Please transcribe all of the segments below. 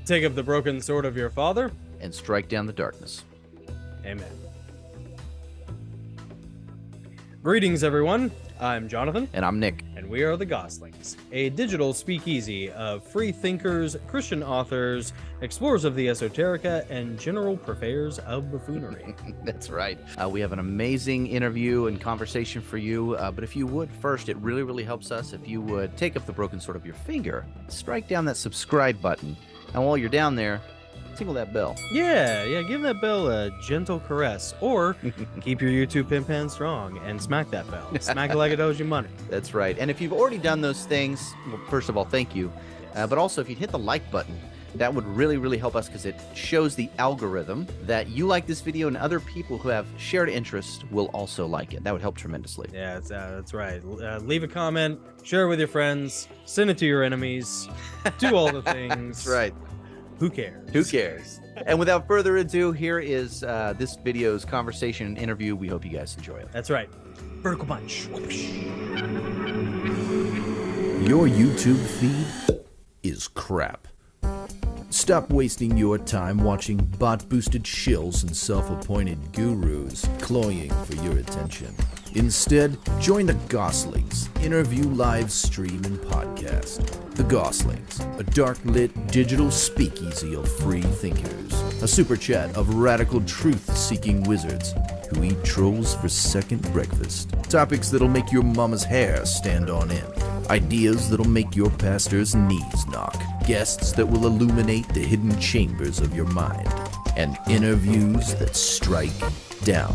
Take up the broken sword of your father. And strike down the darkness. Amen. Greetings, everyone. I'm Jonathan. And I'm Nick. And we are the Goslings, a digital speakeasy of free thinkers, Christian authors, explorers of the esoterica, and general purveyors of buffoonery. That's right. We have an amazing interview and conversation for you. But if you would first, it really, really helps us if you would take up the broken sword of your finger, strike down that subscribe button, and while you're down there, tickle that bell. Yeah, give that bell a gentle caress, or keep your YouTube pin pan strong and smack that bell. Smack it like it owes you money. That's right. And if you've already done those things, well, first of all, thank you. But also, if you'd hit the like button, that would really, really help us because it shows the algorithm that you like this video and other people who have shared interests will also like it. That would help tremendously. Yeah, that's right. Leave a comment, share it with your friends, send it to your enemies, do all the things. That's right. Who cares? Who cares? And without further ado, here is this video's conversation and interview. We hope you guys enjoy it. That's right. Vertical punch. Your YouTube feed is crap. Stop wasting your time watching bot-boosted shills and self-appointed gurus cloying for your attention. Instead, join the Goslings interview live stream and podcast. The Goslings, a dark-lit digital speakeasy of free thinkers. A super chat of radical truth-seeking wizards who eat trolls for second breakfast. Topics that'll make your mama's hair stand on end. Ideas that'll make your pastor's knees knock. Guests that will illuminate the hidden chambers of your mind. And interviews that strike down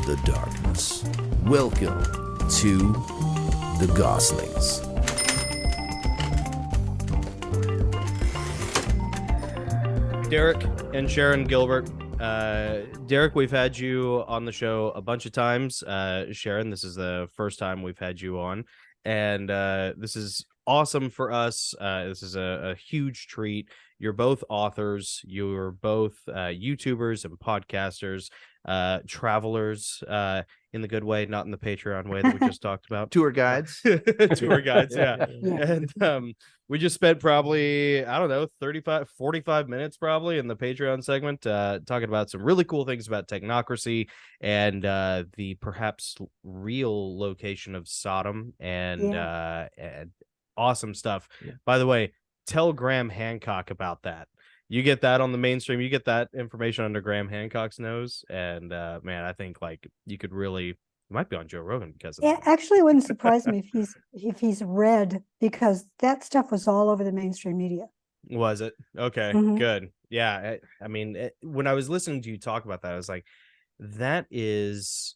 the darkness. Welcome to the Goslings. Derek and Sharon Gilbert. Derek, we've had you on the show a bunch of times. Sharon, this is the first time we've had you on. And this is awesome for us. This is a huge treat. You're both authors. You're both YouTubers and podcasters, travelers in the good way, not in the Patreon way that we just talked about. Tour guides. Tour guides, yeah. And we just spent probably, 45 minutes probably in the Patreon segment talking about some really cool things about technocracy and the perhaps real location of Sodom and awesome stuff. Yeah. By the way, tell Graham Hancock about that. You get that on the mainstream. You get that information under Graham Hancock's nose. And man, I think like you could really, it might be on Joe Rogan because of that. Actually, it wouldn't surprise me if he's read, because that stuff was all over the mainstream media. Was it? Okay, good. Yeah. I mean, when I was listening to you talk about that, I was like, that is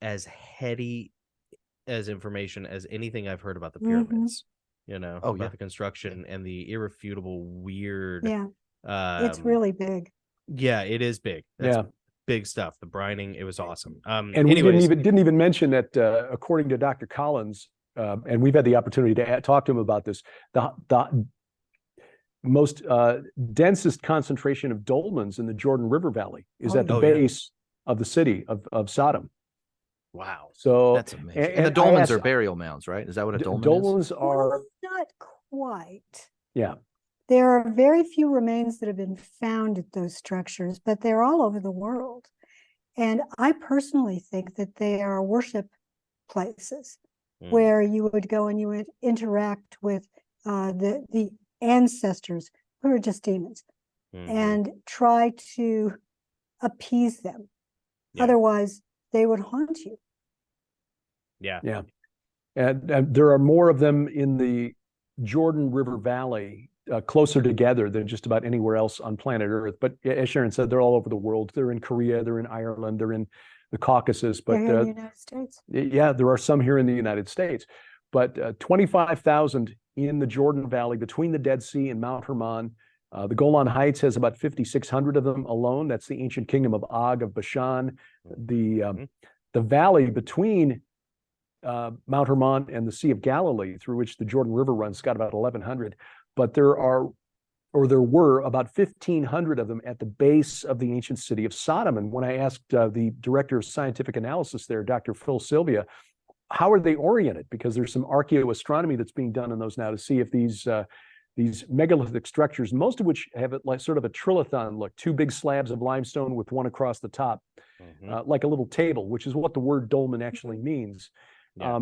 as heady as information as anything I've heard about the pyramids. About the construction and the irrefutable weird. Yeah, it's really big. Yeah, it is big. That's big stuff. The brining, it was awesome. And anyways, we didn't even mention that according to Dr. Collins, and we've had the opportunity to talk to him about this, the most densest concentration of dolmens in the Jordan River Valley is at the base of the city of Sodom. Wow. So that's amazing. And the dolmens are burial mounds, right? Is that what a dolmen is? Dolmens are... Well, not quite. Yeah. There are very few remains that have been found at those structures, but they're all over the world. And I personally think that they are worship places where you would go and you would interact with the ancestors who are just demons and try to appease them. Yeah. Otherwise, they would haunt you. Yeah. And there are more of them in the Jordan River Valley, closer together than just about anywhere else on planet Earth. But as Sharon said, they're all over the world. They're in Korea, they're in Ireland, they're in the Caucasus. But they're here in the United States. Yeah, there are some here in the United States. But 25,000 in the Jordan Valley between the Dead Sea and Mount Hermon. The Golan Heights has about 5,600 of them alone. That's the ancient kingdom of Og of Bashan. The valley between Mount Hermon and the Sea of Galilee, through which the Jordan River runs, has got about 1,100. But there were about 1,500 of them at the base of the ancient city of Sodom. And when I asked the director of scientific analysis there, Dr. Phil Sylvia, how are they oriented? Because there's some archaeoastronomy that's being done in those now to see if these these megalithic structures, most of which have it like sort of a trilithon look, two big slabs of limestone with one across the top, like a little table, which is what the word dolmen actually means. Yeah.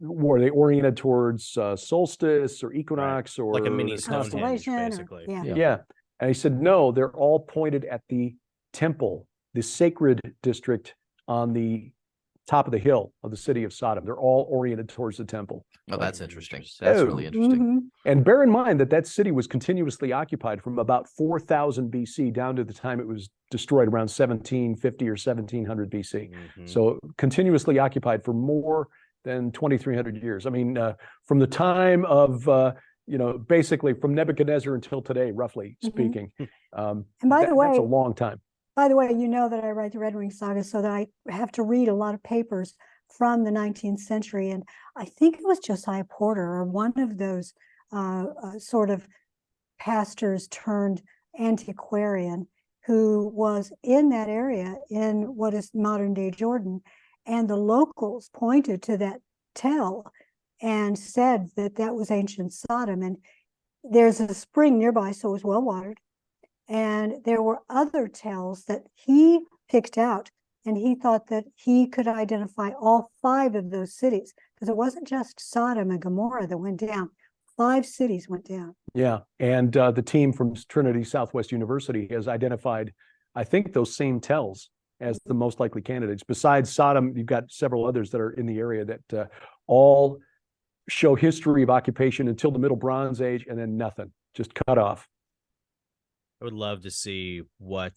Were they oriented towards solstice or equinox or Like a mini Stonehenge, Constellation or- basically. yeah. Yeah. And he said, no, they're all pointed at the temple, the sacred district on the top of the hill of the city of Sodom. They're all oriented towards the temple. Oh, that's interesting. Interesting. That's Oh. really interesting. Mhm. And bear in mind that that city was continuously occupied from about 4000 BC down to the time it was destroyed around 1750 or 1700 BC. Mhm. So continuously occupied for more than 2300 years. I mean, from the time of, basically from Nebuchadnezzar until today, roughly Mhm. speaking. And by the That's a way, long time. By the way, you know that I write the Red Wing Saga, so that I have to read a lot of papers from the 19th century. And I think it was Josiah Porter or one of those sort of pastors turned antiquarian who was in that area in what is modern day Jordan. And the locals pointed to that tell and said that that was ancient Sodom. And there's a spring nearby, so it was well watered. And there were other tells that he picked out, and he thought that he could identify all 5 of those cities, because it wasn't just Sodom and Gomorrah that went down. 5 cities went down. Yeah. And the team from Trinity Southwest University has identified, I think, those same tells as the most likely candidates. Besides Sodom, you've got several others that are in the area that all show history of occupation until the Middle Bronze Age, and then nothing, just cut off. I would love to see what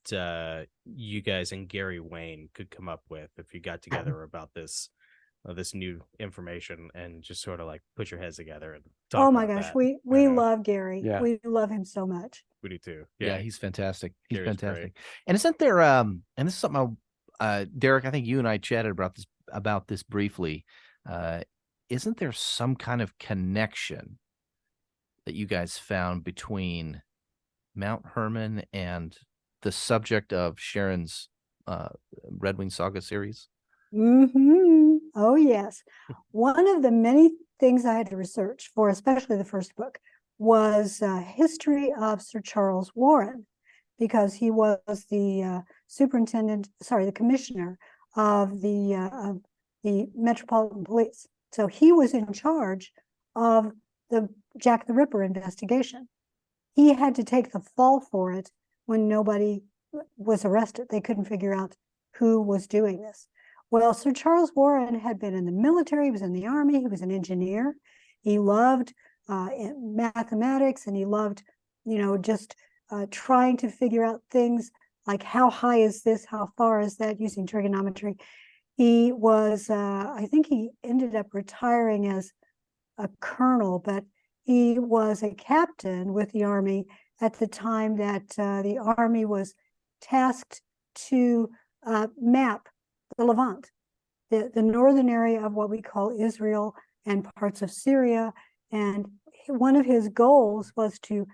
you guys and Gary Wayne could come up with if you got together about this new information and just sort of like put your heads together and talk Oh my about gosh, that. we know. love Gary. Yeah. We love him so much. We do too. Yeah, he's fantastic. He's Gary's fantastic. great. And isn't there and this is something Derek, I think you and I chatted about this briefly. Isn't there some kind of connection that you guys found between Mount Hermon and the subject of Sharon's Red Wing Saga series? Oh yes. One of the many things I had to research for, especially the first book, was history of Sir Charles Warren, because he was the the commissioner of the Metropolitan Police. So he was in charge of the Jack the Ripper investigation. He had to take the fall for it when nobody was arrested. They couldn't figure out who was doing this. Well, Sir Charles Warren had been in the military, he was in the army, he was an engineer. He loved mathematics, and he loved, just trying to figure out things like how high is this, how far is that, using trigonometry. He was, I think he ended up retiring as a colonel, but he was a captain with the Army at the time that the Army was tasked to map the Levant, the northern area of what we call Israel and parts of Syria. And one of his goals was to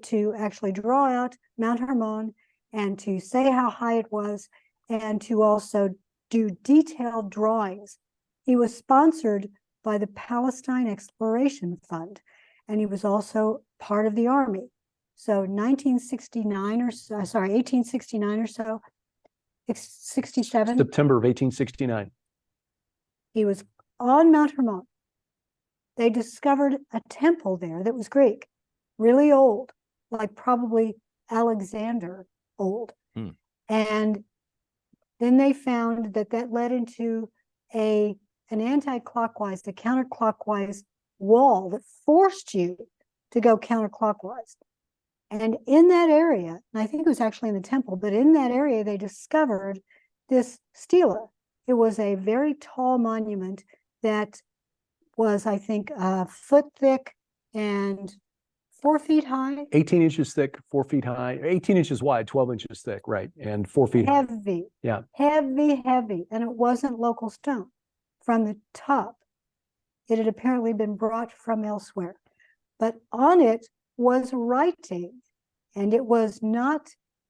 to actually draw out Mount Hermon and to say how high it was, and to also do detailed drawings. He was sponsored by the Palestine Exploration Fund, and he was also part of the Army. So 1869 or so, 67. September of 1869. He was on Mount Hermon. They discovered a temple there that was Greek, really old, like probably Alexander old. And then they found that led into an anti-clockwise, the counterclockwise wall that forced you to go counterclockwise. And in that area, and I think it was actually in the temple, but in that area, they discovered this stela. It was a very tall monument that was, I think, a foot thick and 4 feet high. 18 inches thick, 4 feet high, 18 inches wide, 12 inches thick, right, and 4 feet high. Heavy. Yeah. Heavy. And it wasn't local stone. From the top, it had apparently been brought from elsewhere. But on it was writing, and it was not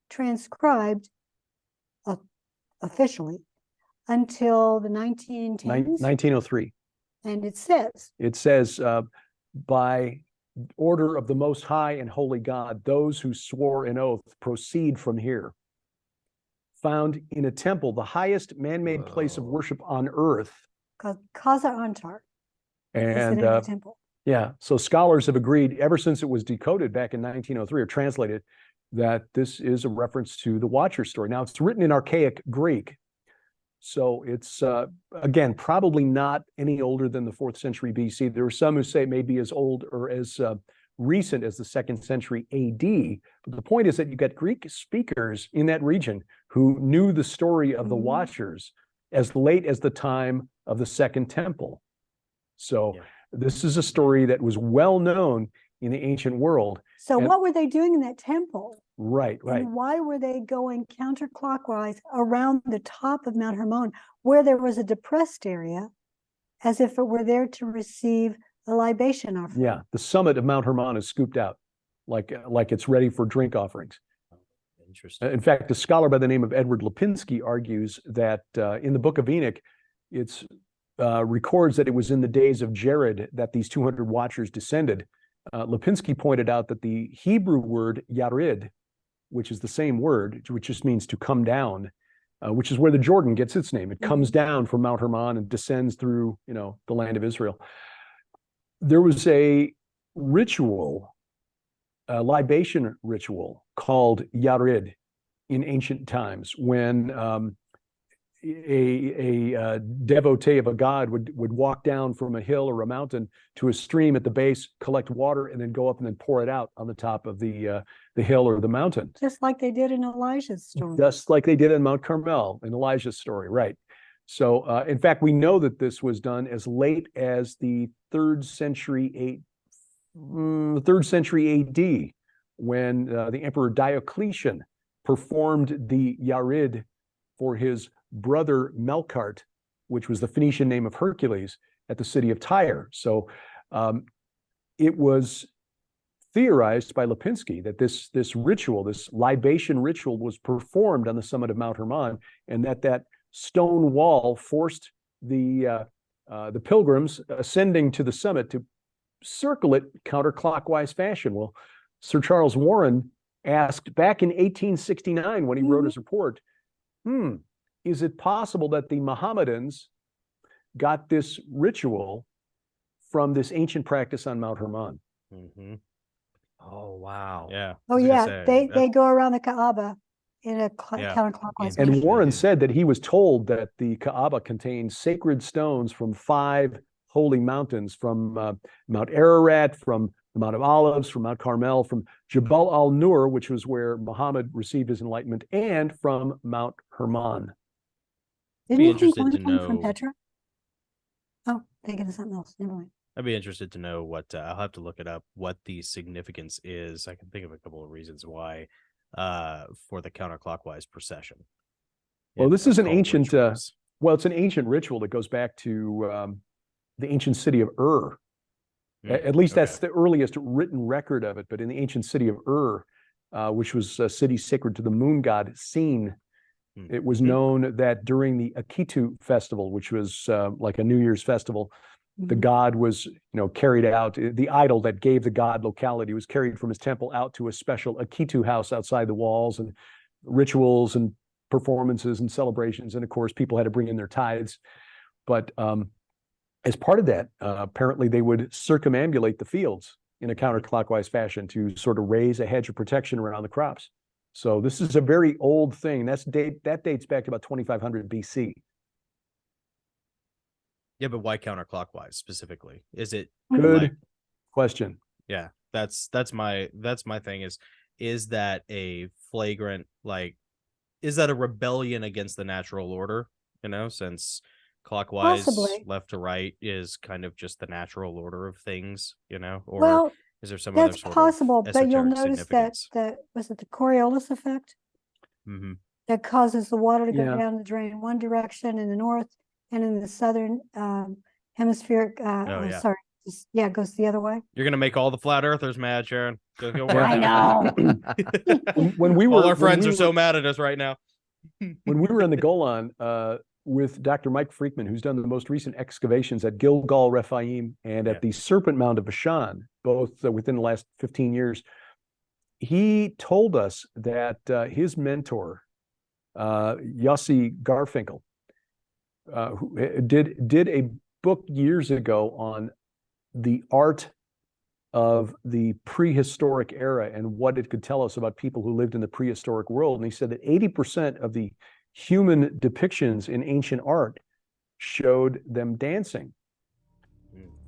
transcribed officially until the 1910s. 1903. And it says, by order of the Most High and Holy God, those who swore an oath proceed from here. Found in a temple, the highest man-made place of worship on earth. Called Kaza Antar is the And name of the temple. yeah, so scholars have agreed ever since it was decoded back in 1903 or translated that this is a reference to the Watcher story. Now, it's written in archaic Greek, so it's, again, probably not any older than the 4th century BC. There are some who say it may be as old or as recent as the 2nd century AD. But the point is that you got Greek speakers in that region who knew the story of the Watchers as late as the time of the Second Temple. So this is a story that was well known in the ancient world. So what were they doing in that temple? Right. And why were they going counterclockwise around the top of Mount Hermon, where there was a depressed area, as if it were there to receive a libation offering? Yeah, the summit of Mount Hermon is scooped out like it's ready for drink offerings. Interesting. In fact, a scholar by the name of Edward Lipinski argues that in the Book of Enoch, it's records that it was in the days of Jared that these 200 watchers descended. Lipinski pointed out that the Hebrew word yarid, which is the same word, which just means to come down, which is where the Jordan gets its name. It comes down from Mount Hermon and descends through, the land of Israel. There was a ritual, a libation ritual called yarid in ancient times when a devotee of a god would walk down from a hill or a mountain to a stream at the base, collect water, and then go up and then pour it out on the top of the hill or the mountain. Just like they did in Elijah's story. Just like they did in Mount Carmel in Elijah's story, right? So, in fact, we know that this was done as late as the 3rd century AD, when the Emperor Diocletian performed the yarid for his brother Melkart, which was the Phoenician name of Hercules, at the city of Tyre. So it was theorized by Lipinski that this ritual, this libation ritual, was performed on the summit of Mount Hermon, and that stone wall forced the pilgrims ascending to the summit to circle it counterclockwise fashion. Well, Sir Charles Warren asked back in 1869 when he wrote his report, is it possible that the Mohammedans got this ritual from this ancient practice on Mount Hermon? Oh, wow. Yeah. Oh, yeah. They go around the Kaaba in a counterclockwise And fashion. Warren said that he was told that the Kaaba contained sacred stones from 5 holy mountains, from Mount Ararat, from the Mount of Olives, from Mount Carmel, from Jabal al-Nur, which was where Muhammad received his enlightenment, and from Mount Hermon. Didn't you think one came from Petra? Oh, thinking of something else. Never mind. I'd be interested to know what, I'll have to look it up, what the significance is. I can think of a couple of reasons why for the counterclockwise procession. Well, this is an ancient, it's an ancient ritual that goes back to the ancient city of Ur. At least that's the earliest written record of it. But in the ancient city of Ur, which was a city sacred to the moon god Sin, it was known that during the Akitu festival, which was like a New Year's festival, the god was, carried out. The idol that gave the god locality was carried from his temple out to a special Akitu house outside the walls, and rituals and performances and celebrations. And of course, people had to bring in their tithes. But as part of that, apparently they would circumambulate the fields in a counterclockwise fashion to sort of raise a hedge of protection around the crops. So this is a very old thing. That dates back to about 2500 BC. Yeah, but why counterclockwise specifically? Is it good question? Yeah, that's my thing. Is that a flagrant, is that a rebellion against the natural order? Since clockwise, possibly, left to right is kind of just the natural order of things, or well, is there some that's other sort possible, of but you'll esoteric notice significance? that was it the Coriolis effect that causes the water to go down the drain one direction in the north, and in the southern hemispheric, it goes the other way. You're gonna make all the flat earthers mad, Sharon. I know. when we were, all our friends are so mad at us right now. When we were in the Golan, with Dr. Mike Freakman, who's done the most recent excavations at Gilgal Rephaim and at the Serpent Mound of Bashan, both within the last 15 years. He told us that his mentor, Yossi Garfinkel, who did a book years ago on the art of the prehistoric era and what it could tell us about people who lived in the prehistoric world. And he said that 80% of the human depictions in ancient art showed them dancing.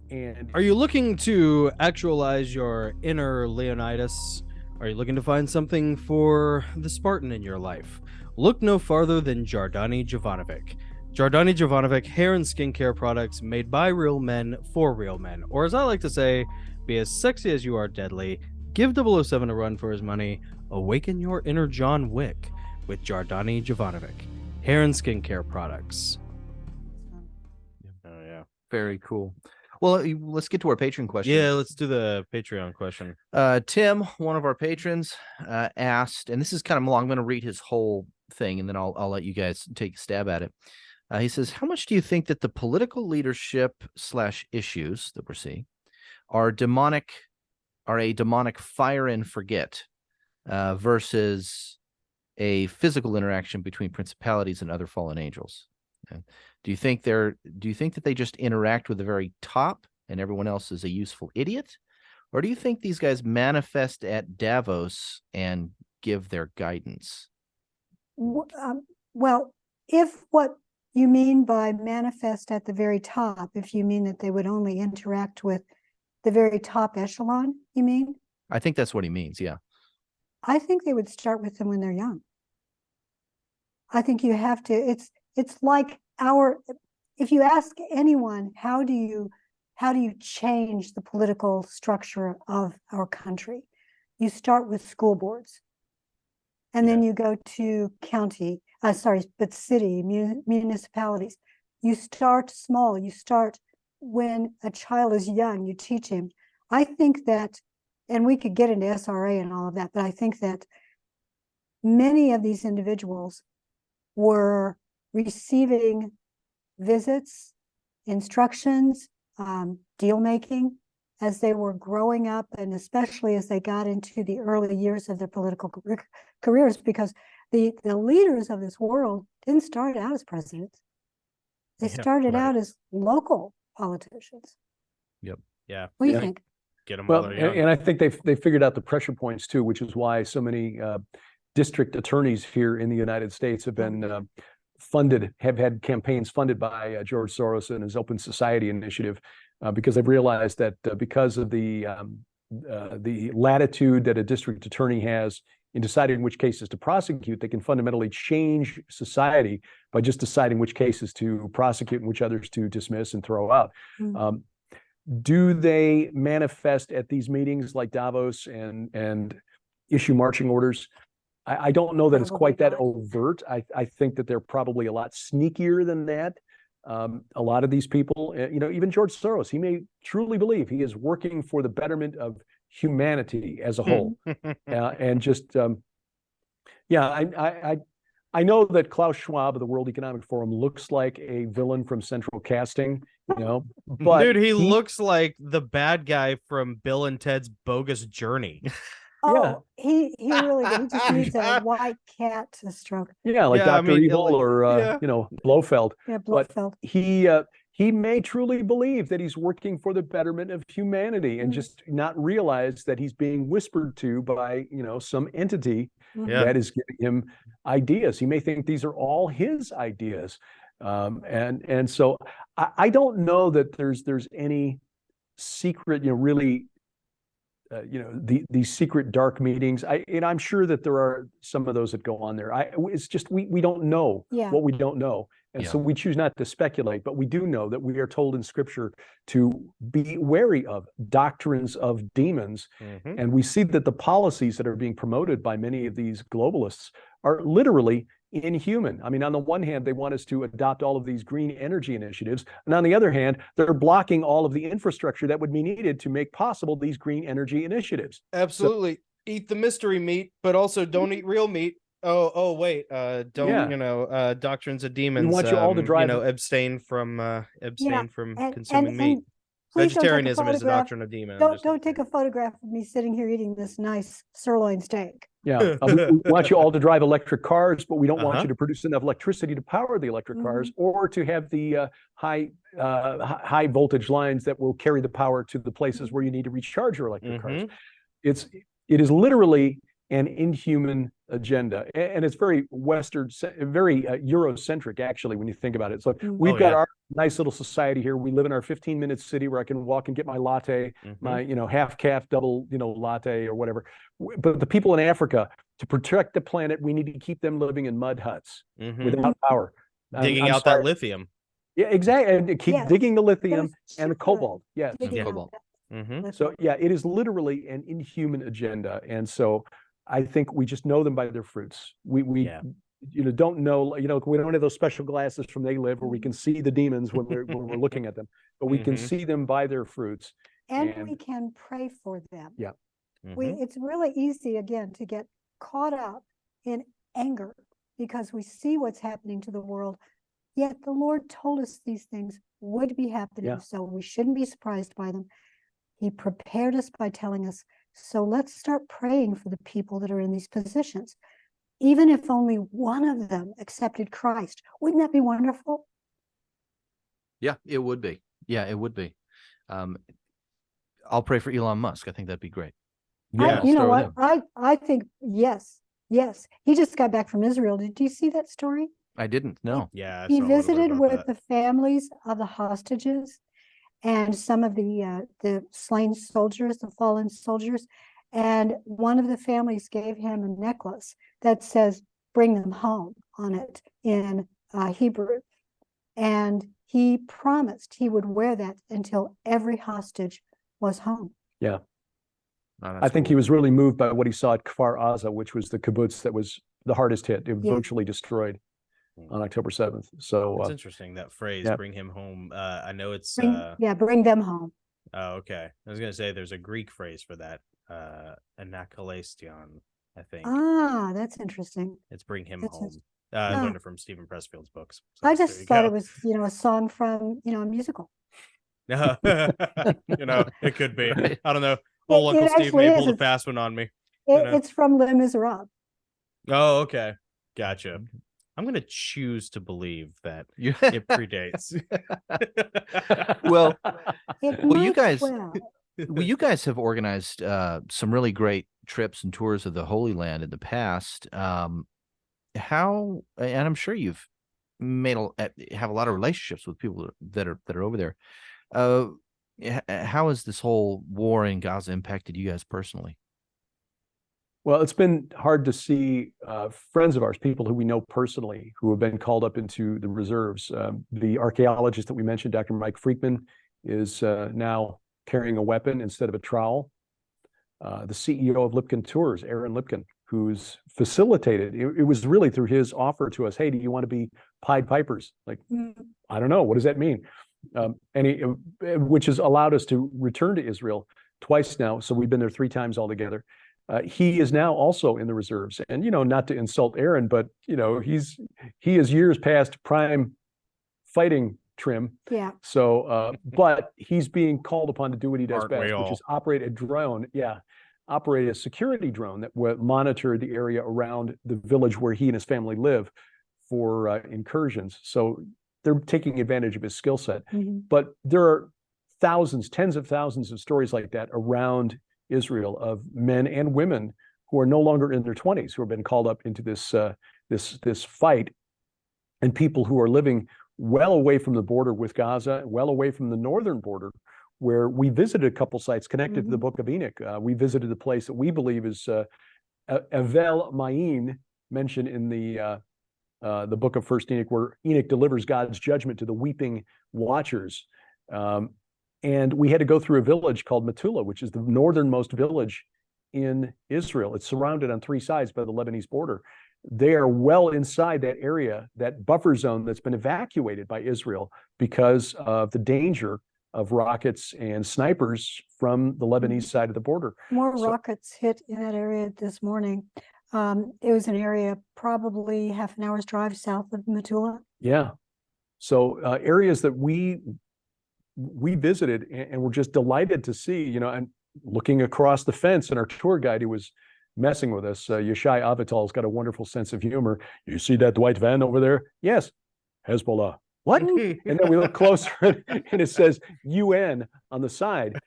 And are you looking to actualize your inner Leonidas? Are you looking to find something for the Spartan in your life? Look no farther than Jardani Jovanovic. Jardani Jovanovic hair and skincare products made by real men for real men. Or as I like to say, be as sexy as you are deadly. Give 007 a run for his money. Awaken your inner John Wick with Jardani Jovanovic hair and skincare products. Oh yeah, Very cool. Well, let's get to our patron question. Yeah, let's do the Patreon question. Tim, one of our patrons, asked, and this is kind of long. I'm going to read his whole thing, and then I'll let you guys take a stab at it. He says, how much do you think that the political leadership / issues that we're seeing are a demonic fire and forget versus a physical interaction between principalities and other fallen angels? Okay. Do you think that they just interact with the very top and everyone else is a useful idiot? Or do you think these guys manifest at Davos and give their guidance? Well, if what you mean by manifest at the very top, if you mean that they would only interact with the very top echelon, you mean? I think that's what he means, yeah. I think they would start with them when they're young. I think you have to, it's like if you ask anyone, how do you change the political structure of our country? You start with school boards. And then you go to city, municipalities. You start small. You start when a child is young, you teach him. I think that, and we could get into SRA and all of that, but I think that many of these individuals were receiving visits, instructions, deal making as they were growing up, and especially as they got into the early years of their political careers, because the leaders of this world didn't start out as presidents. They started out as local politicians. Yep. Yeah. What do you think? Get them well, and I think they figured out the pressure points too, which is why so many district attorneys here in the United States have been have had campaigns funded by George Soros and his Open Society initiative, because they've realized that because of the latitude that a district attorney has in deciding which cases to prosecute, they can fundamentally change society by just deciding which cases to prosecute and which others to dismiss and throw out. Do they manifest at these meetings like Davos and issue marching orders? I don't know that it's quite that overt. I think that they're probably a lot sneakier than that. A lot of these people, even George Soros, he may truly believe he is working for the betterment of humanity as a whole. And just, I know that Klaus Schwab of the World Economic Forum looks like a villain from Central Casting, but dude, he looks like the bad guy from Bill and Ted's Bogus Journey. Oh, he really he just needs a white cat to stroke. Yeah, like Dr. Evil or Blofeld. Yeah, Blofeld. But he may truly believe that he's working for the betterment of humanity and just not realize that he's being whispered to by some entity that is giving him ideas. He may think these are all his ideas, and so I don't know that there's any secret, really. These secret dark meetings. I'm sure that there are some of those that go on there. It's just we don't know what we don't know, and so we choose not to speculate. But we do know that we are told in Scripture to be wary of doctrines of demons, and we see that the policies that are being promoted by many of these globalists are literally inhuman. I mean, on the one hand, they want us to adopt all of these green energy initiatives, and on the other hand, they're blocking all of the infrastructure that would be needed to make possible these green energy initiatives. Absolutely. Eat the mystery meat, but also don't eat real meat. Oh, wait. Don't Yeah. doctrines of demons. want you all to drive- abstain from consuming meat. And please don't take a Vegetarianism is a photograph. doctrine of demon. Don't take a photograph of me sitting here eating this nice sirloin steak. Yeah, we want you all to drive electric cars, but we don't want Uh-huh. you to produce enough electricity to power the electric cars, or to have the high voltage lines that will carry the power to the places where you need to recharge your electric cars. It is literally an inhuman agenda, and it's very Western, very Eurocentric, actually, when you think about it. So we've got our nice little society here. We live in our 15-minute city where I can walk and get my latte, my half calf double latte or whatever. But the people in Africa, to protect the planet, we need to keep them living in mud huts without power, digging out that lithium. Yeah, exactly, and keep digging the lithium and the cobalt. Yes, cobalt. So yeah, it is literally an inhuman agenda, and so I think we just know them by their fruits. We don't know, we don't have those special glasses from They Live where we can see the demons when we're looking at them, but we can see them by their fruits. And we can pray for them. Yeah. It's really easy, again, to get caught up in anger because we see what's happening to the world. Yet the Lord told us these things would be happening, so we shouldn't be surprised by them. He prepared us by telling us, so let's start praying for the people that are in these positions. Even if only one of them accepted Christ, wouldn't that be wonderful? Yeah, it would be. Yeah, it would be. I'll pray for Elon Musk. I think that'd be great. Yeah, you know what? I think yes. He just got back from Israel. Did you see that story? I didn't. No. Yeah, he visited with the families of the hostages and some of the slain soldiers, the fallen soldiers. And one of the families gave him a necklace that says, "Bring them home" on it in Hebrew. And he promised he would wear that until every hostage was home. Yeah. Oh, I think he was really moved by what he saw at Kfar Aza, which was the kibbutz that was the hardest hit. It was virtually destroyed on October 7th. So it's interesting, that phrase, bring him home. I know it's bring them home. Oh, okay. I was gonna say there's a Greek phrase for that, anakalestion, I think. Ah, that's interesting. It's bring him home. I learned it from Stephen Pressfield's books. So I just thought it was, a song from, a musical. It could be. Right. I don't know. Old Uncle Steve may pull the fast one on me. It's from Les Miserables. Oh, okay. Gotcha. I'm going to choose to believe that it predates. Well, Well, you guys have organized some really great trips and tours of the Holy Land in the past. How, and I'm sure you've have a lot of relationships with people that are over there. How has this whole war in Gaza impacted you guys personally? Well, it's been hard to see friends of ours, people who we know personally, who have been called up into the reserves. The archaeologist that we mentioned, Dr. Mike Freakman, is now carrying a weapon instead of a trowel. The CEO of Lipkin Tours, Aaron Lipkin, who's facilitated, it was really through his offer to us, hey, do you want to be Pied Pipers? Like, I don't know, what does that mean? Which has allowed us to return to Israel twice now. So we've been there 3 times altogether. He is now also in the reserves, and not to insult Aaron, but he is years past prime fighting trim. Yeah. So, but he's being called upon to do what he does best, which is operate a drone. Yeah, operate a security drone that will monitor the area around the village where he and his family live for incursions. So they're taking advantage of his skill set. But there are thousands, tens of thousands of stories like that around Israel of men and women who are no longer in their 20s, who have been called up into this fight, and people who are living well away from the border with Gaza, well away from the northern border, where we visited a couple sites connected to the Book of Enoch. We visited a place that we believe is Avel Ma'in, mentioned in the book of First Enoch, where Enoch delivers God's judgment to the weeping watchers. And we had to go through a village called Metula, which is the northernmost village in Israel. It's surrounded on 3 sides by the Lebanese border. They are well inside that area, that buffer zone that's been evacuated by Israel because of the danger of rockets and snipers from the Lebanese side of the border. More rockets hit in that area this morning. It was an area probably half an hour's drive south of Metula. Yeah. So areas that we visited and were just delighted to see, you know, and looking across the fence, and our tour guide who was messing with us, Yeshai Avital's got a wonderful sense of humor. You see that white van over there? Yes. Hezbollah. What? And then we look closer and it says UN on the side.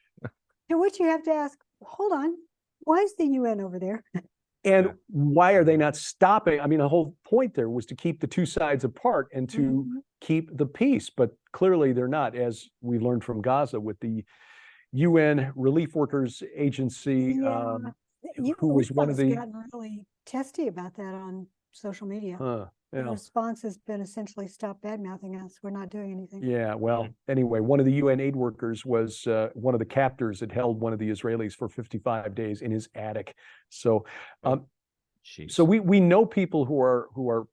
To which you have to ask, hold on, why is the UN over there? And why are they not stopping? I mean, the whole point there was to keep the two sides apart and to keep the peace. But clearly they're not, as we learned from Gaza with the UN Relief Workers Agency, who was one of the... gotten really testy about that on social media. Yeah. The response has been essentially stop bad-mouthing us. We're not doing anything. Yeah, well, anyway, one of the UN aid workers was one of the captors that held one of the Israelis for 55 days in his attic. So, so we know people who are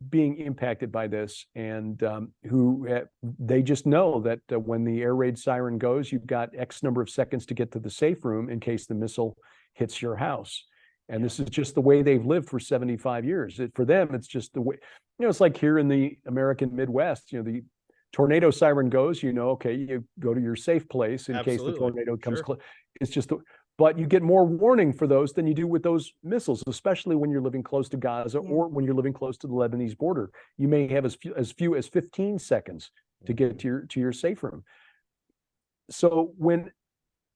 being impacted by this, and who they just know that when the air raid siren goes, you've got X number of seconds to get to the safe room in case the missile hits your house. And this is just the way they've lived for 75 years. For them, it's just the way, you know, it's like here in the American Midwest, you know, the tornado siren goes, you know, okay, you go to your safe place in case the tornado comes close. It's just, but you get more warning for those than you do with those missiles, especially when you're living close to Gaza or when you're living close to the Lebanese border. You may have as few as 15 seconds to get to your safe room. So when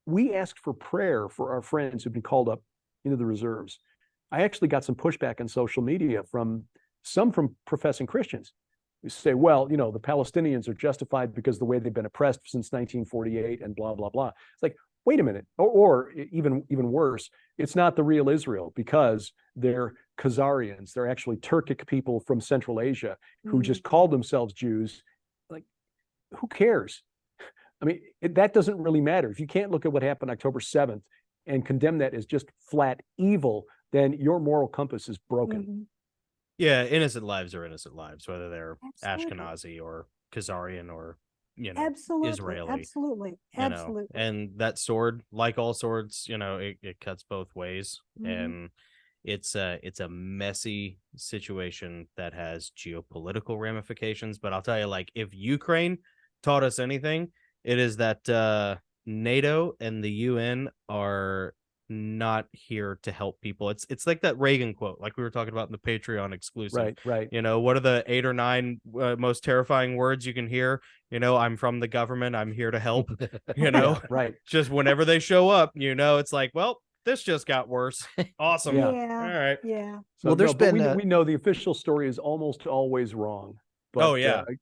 we asked for prayer for our friends who've been called up into the reserves, I actually got some pushback on social media from professing Christians who say, well, you know, the Palestinians are justified because the way they've been oppressed since 1948 and blah, blah, blah. It's like, wait a minute. Or even worse, it's not the real Israel because they're Khazarians. They're actually Turkic people from Central Asia who just called themselves Jews. Like, who cares? I mean, that doesn't really matter. If you can't look at what happened October 7th and condemn that as just flat evil, then your moral compass is broken. Yeah, innocent lives are innocent lives, whether they're Ashkenazi or Khazarian or, you know, Israeli. Absolutely. And that sword, like all swords, you know, it cuts both ways. And it's a messy situation that has geopolitical ramifications. But I'll tell you, like, if Ukraine taught us anything, it is that NATO and the UN are not here to help people. It's like that Reagan quote, like we were talking about in the Patreon exclusive. Right. You know, what are the 8 or 9 most terrifying words you can hear? You know, I'm from the government. I'm here to help. You know, right. Just whenever they show up, you know, it's like, well, this just got worse. Awesome. Yeah. All right. Yeah. So, well, there's been we know the official story is almost always wrong. But,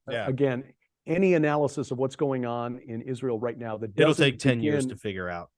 again, any analysis of what's going on in Israel right now that it'll take 10 years to figure out.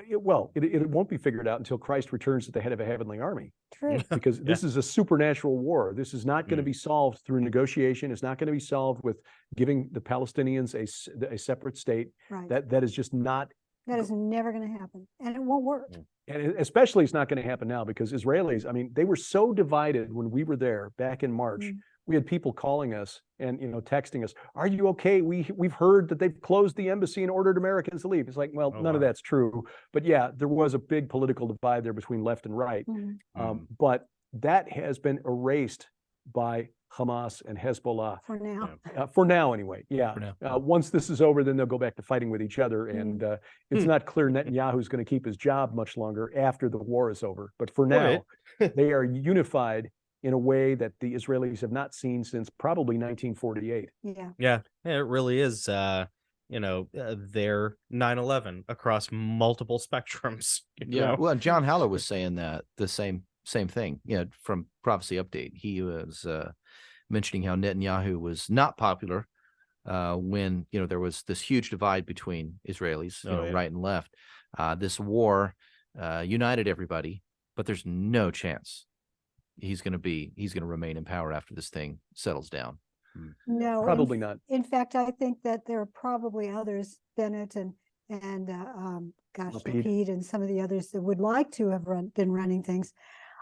It won't be figured out until Christ returns at the head of a heavenly army. True. Because this is a supernatural war. This is not going to be solved through negotiation. It's not going to be solved with giving the Palestinians a separate state. Right. That is just not. That is never going to happen, and it won't work. And especially it's not going to happen now because Israelis, I mean, they were so divided when we were there back in March. We had people calling us and, you know, texting us, are you okay? We've heard that they've closed the embassy and ordered Americans to leave. It's like, well, none of that's true. But yeah, there was a big political divide there between left and right. But that has been erased by Hamas and Hezbollah. For now. For now, anyway. Yeah. Now. Once this is over, then they'll go back to fighting with each other. And it's not clear Netanyahu's going to keep his job much longer after the war is over. But for now, they are unified in a way that the Israelis have not seen since probably 1948. Yeah, it really is, you know, their 9/11 across multiple spectrums. You know? Well, John Haller was saying that the same thing, you know, from Prophecy Update. He was mentioning how Netanyahu was not popular when, you know, there was this huge divide between Israelis, right and left. This war united everybody, but there's no chance he's going to remain in power after this thing settles down. No, probably not. In fact, I think that there are probably others, Bennett and Lapid and some of the others that would like to have been running things.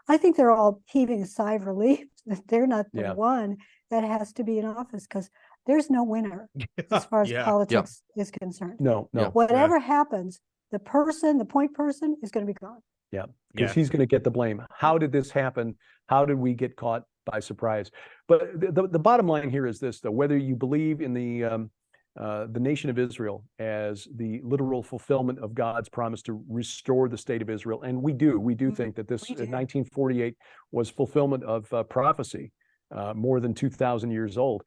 I think they're all heaving a sigh of relief that they're not the one that has to be in office, because there's no winner as far as politics is concerned. No. Whatever happens, the point person is going to be gone. Yeah, because he's going to get the blame. How did this happen? How did we get caught by surprise? But the bottom line here is this, though: whether you believe in the nation of Israel as the literal fulfillment of God's promise to restore the state of Israel, and we do think that this 1948 was fulfillment of prophecy, more than 2,000 years old.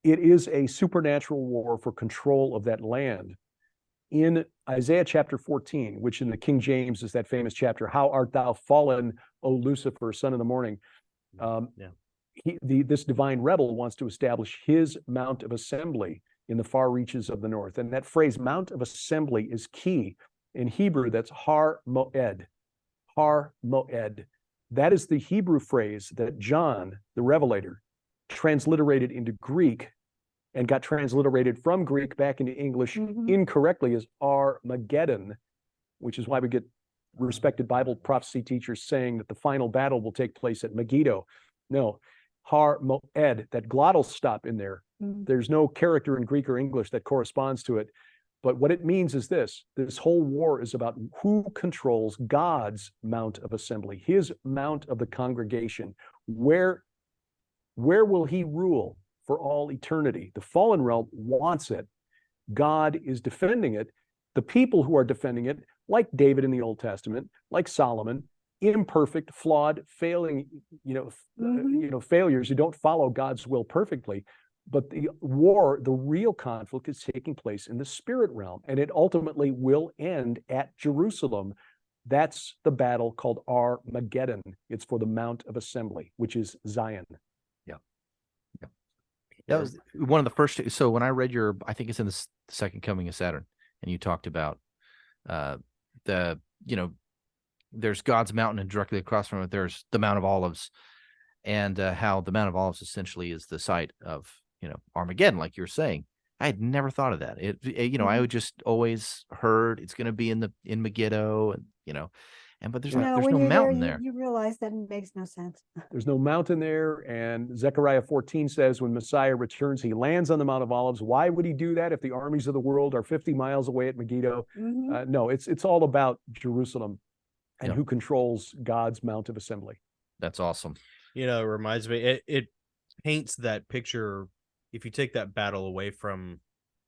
It is a supernatural war for control of that land. In Isaiah chapter 14, which in the King James is that famous chapter, "How art thou fallen, O Lucifer, son of the morning?" This divine rebel wants to establish his mount of assembly in the far reaches of the north. And that phrase, mount of assembly, is key. In Hebrew, that's Har Moed. Har Moed. That is the Hebrew phrase that John, the Revelator, transliterated into Greek and got transliterated from Greek back into English incorrectly as Armageddon, which is why we get respected Bible prophecy teachers saying that the final battle will take place at Megiddo. No, Har Moed, that glottal stop in there. There's no character in Greek or English that corresponds to it. But what it means is this: this whole war is about who controls God's mount of assembly, his mount of the congregation. Where will he rule for all eternity? The fallen realm wants it. God is defending it. The people who are defending it, like David in the Old Testament, like Solomon, imperfect, flawed, failing, failures who don't follow God's will perfectly. But the war, the real conflict, is taking place in the spirit realm, and it ultimately will end at Jerusalem. That's the battle called Armageddon. It's for the Mount of Assembly, which is Zion. That was one of the first. So when I read I think it's in the Second Coming of Saturn, and you talked about there's God's mountain, and directly across from it, there's the Mount of Olives, and how the Mount of Olives essentially is the site of, Armageddon, like you're saying. I had never thought of that. I would just always heard it's going to be in Megiddo, but there's no mountain there. You realize that it makes no sense. There's no mountain there. And Zechariah 14 says when Messiah returns, he lands on the Mount of Olives. Why would he do that if the armies of the world are 50 miles away at Megiddo? No, it's all about Jerusalem and who controls God's Mount of Assembly. That's awesome. It reminds me, it paints that picture. If you take that battle away from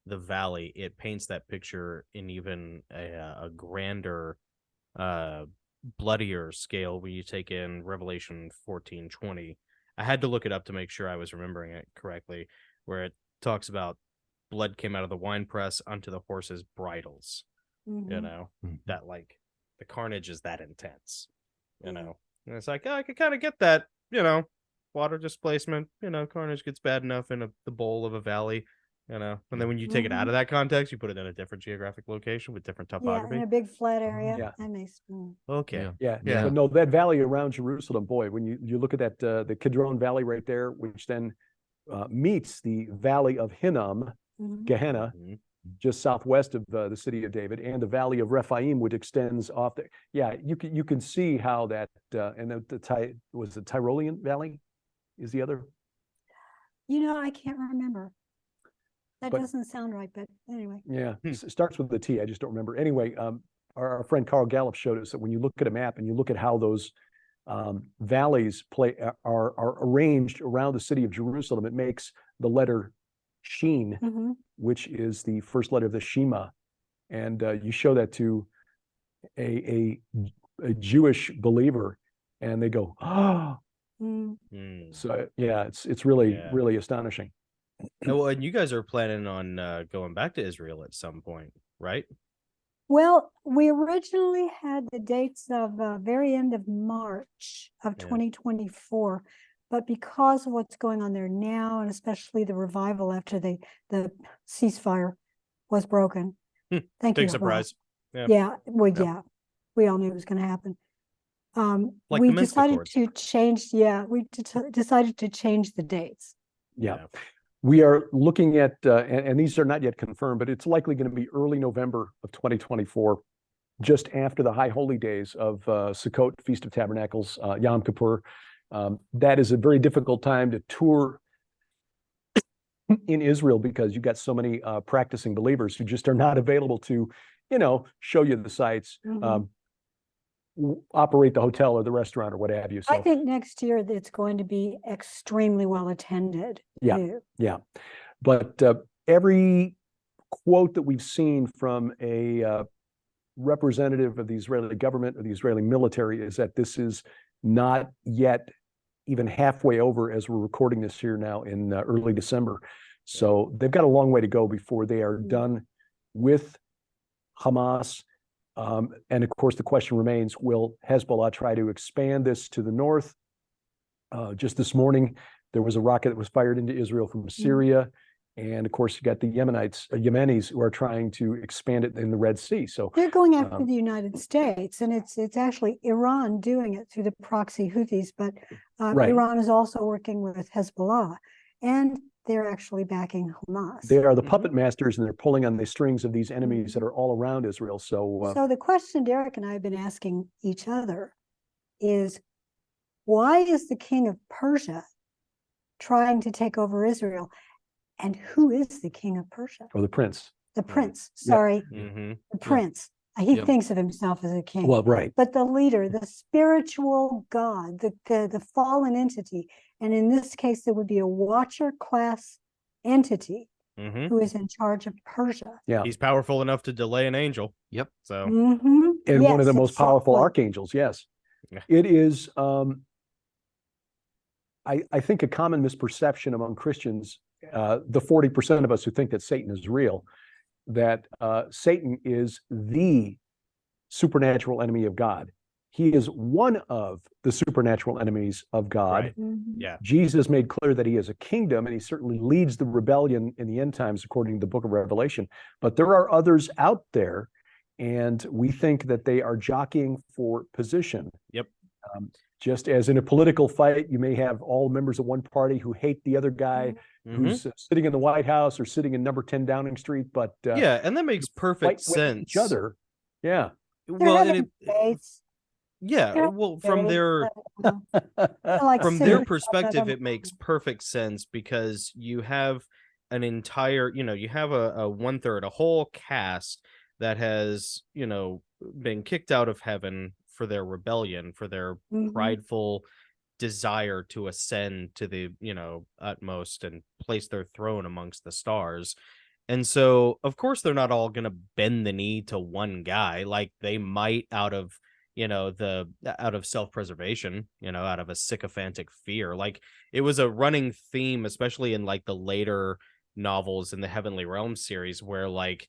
the valley, it paints that picture in even a grander, bloodier scale when you take in Revelation 14:20. I had to look it up to make sure I was remembering it correctly, where it talks about blood came out of the winepress onto the horses' bridles. That like the carnage is that intense, and it's like, I could kind of get that, water displacement, carnage gets bad enough in the bowl of a valley, and then when you take it out of that context, you put it in a different geographic location with different topography. In a big flat area. Yeah. That makes Okay. Yeah. But no, that valley around Jerusalem, boy, when you look at that, the Kidron Valley right there, which then meets the Valley of Hinnom, Gehenna, just southwest of the city of David, and the Valley of Rephaim, which extends off there. Yeah, you can see how that, and was the Tyrolean Valley is the other. I can't remember. That doesn't sound right, but anyway. Yeah, it starts with the T. I just don't remember. Anyway, our friend Carl Gallup showed us that when you look at a map and you look at how those valleys are arranged around the city of Jerusalem, it makes the letter Sheen, which is the first letter of the Shema, and you show that to a Jewish believer, and they go, "Oh!" So it's really astonishing. And you guys are planning on going back to Israel at some point, right? Well, we originally had the dates of very end of March of 2024, but because of what's going on there now, and especially the revival after the ceasefire was broken. Thank you. Big surprise. Yeah, we all knew it was going to happen. Like we the Minsk decided Accords. to change. Yeah, we decided to change the dates. Yeah. We are looking at, and these are not yet confirmed, but it's likely going to be early November of 2024, just after the high holy days of Sukkot, Feast of Tabernacles, Yom Kippur. That is a very difficult time to tour in Israel because you've got so many practicing believers who just are not available to, show you the sights. operate the hotel or the restaurant or what have you. I So think next year it's going to be extremely well attended. Yeah. too. yeah, but every quote that we've seen from a representative of the Israeli government or the Israeli military is that this is not yet even halfway over as we're recording this here now in early December. So they've got a long way to go before they are done with Hamas. And of course, the question remains, will Hezbollah try to expand this to the north? Just this morning, there was a rocket that was fired into Israel from Syria. And of course, you got the Yemenis who are trying to expand it in the Red Sea. So They're going after the United States, and it's actually Iran doing it through the proxy Houthis, but Right. Iran is also working with Hezbollah, and they're actually backing Hamas. they are the puppet masters, and they're pulling on the strings of these enemies that are all around Israel. So So the question Derek and I have been asking each other is, why is the king of Persia trying to take over Israel? And who is the king of Persia? or the prince. The prince, Yeah. sorry, Mm-hmm. the prince. He Yeah. thinks of himself as a king. Well, right. But the leader, the spiritual God, the fallen entity, and in this case, there would be a watcher class entity Mm-hmm. who is in charge of Persia. Yeah. He's powerful enough to delay an angel. Yep. So Mhm. And one of the Yes, most powerful exactly. archangels. Yes. Yeah. It is. I think a common misperception among Christians, the 40% of us who think that Satan is real, that Satan is the supernatural enemy of God. He is one of the supernatural enemies of God. Right. Mhm. yeah. Jesus made clear that he is a kingdom, and he certainly leads the rebellion in the end times, according to the book of Revelation. But there are others out there, and we think that they are jockeying for position. Yep. Just as in a political fight, you may have all members of one party who hate the other guy Mhm. who's sitting in the White House or sitting in number 10 Downing Street, but Yeah, and that makes perfect fight with sense. each other. Yeah. They're Well, and having debates. yeah, They're well, from debates, their but, they're like from sitting their in front of perspective, a- it makes perfect sense because you have an entire, you have a 1/3, a whole cast that has, been kicked out of heaven for their rebellion, for their Mhm. prideful desire to ascend to the, utmost and place their throne amongst the stars. And so, of course, they're not all going to bend the knee to one guy. Like they might out of self-preservation, out of a sycophantic fear. Like it was a running theme, especially in like the later novels in the Heavenly Realms series, where like,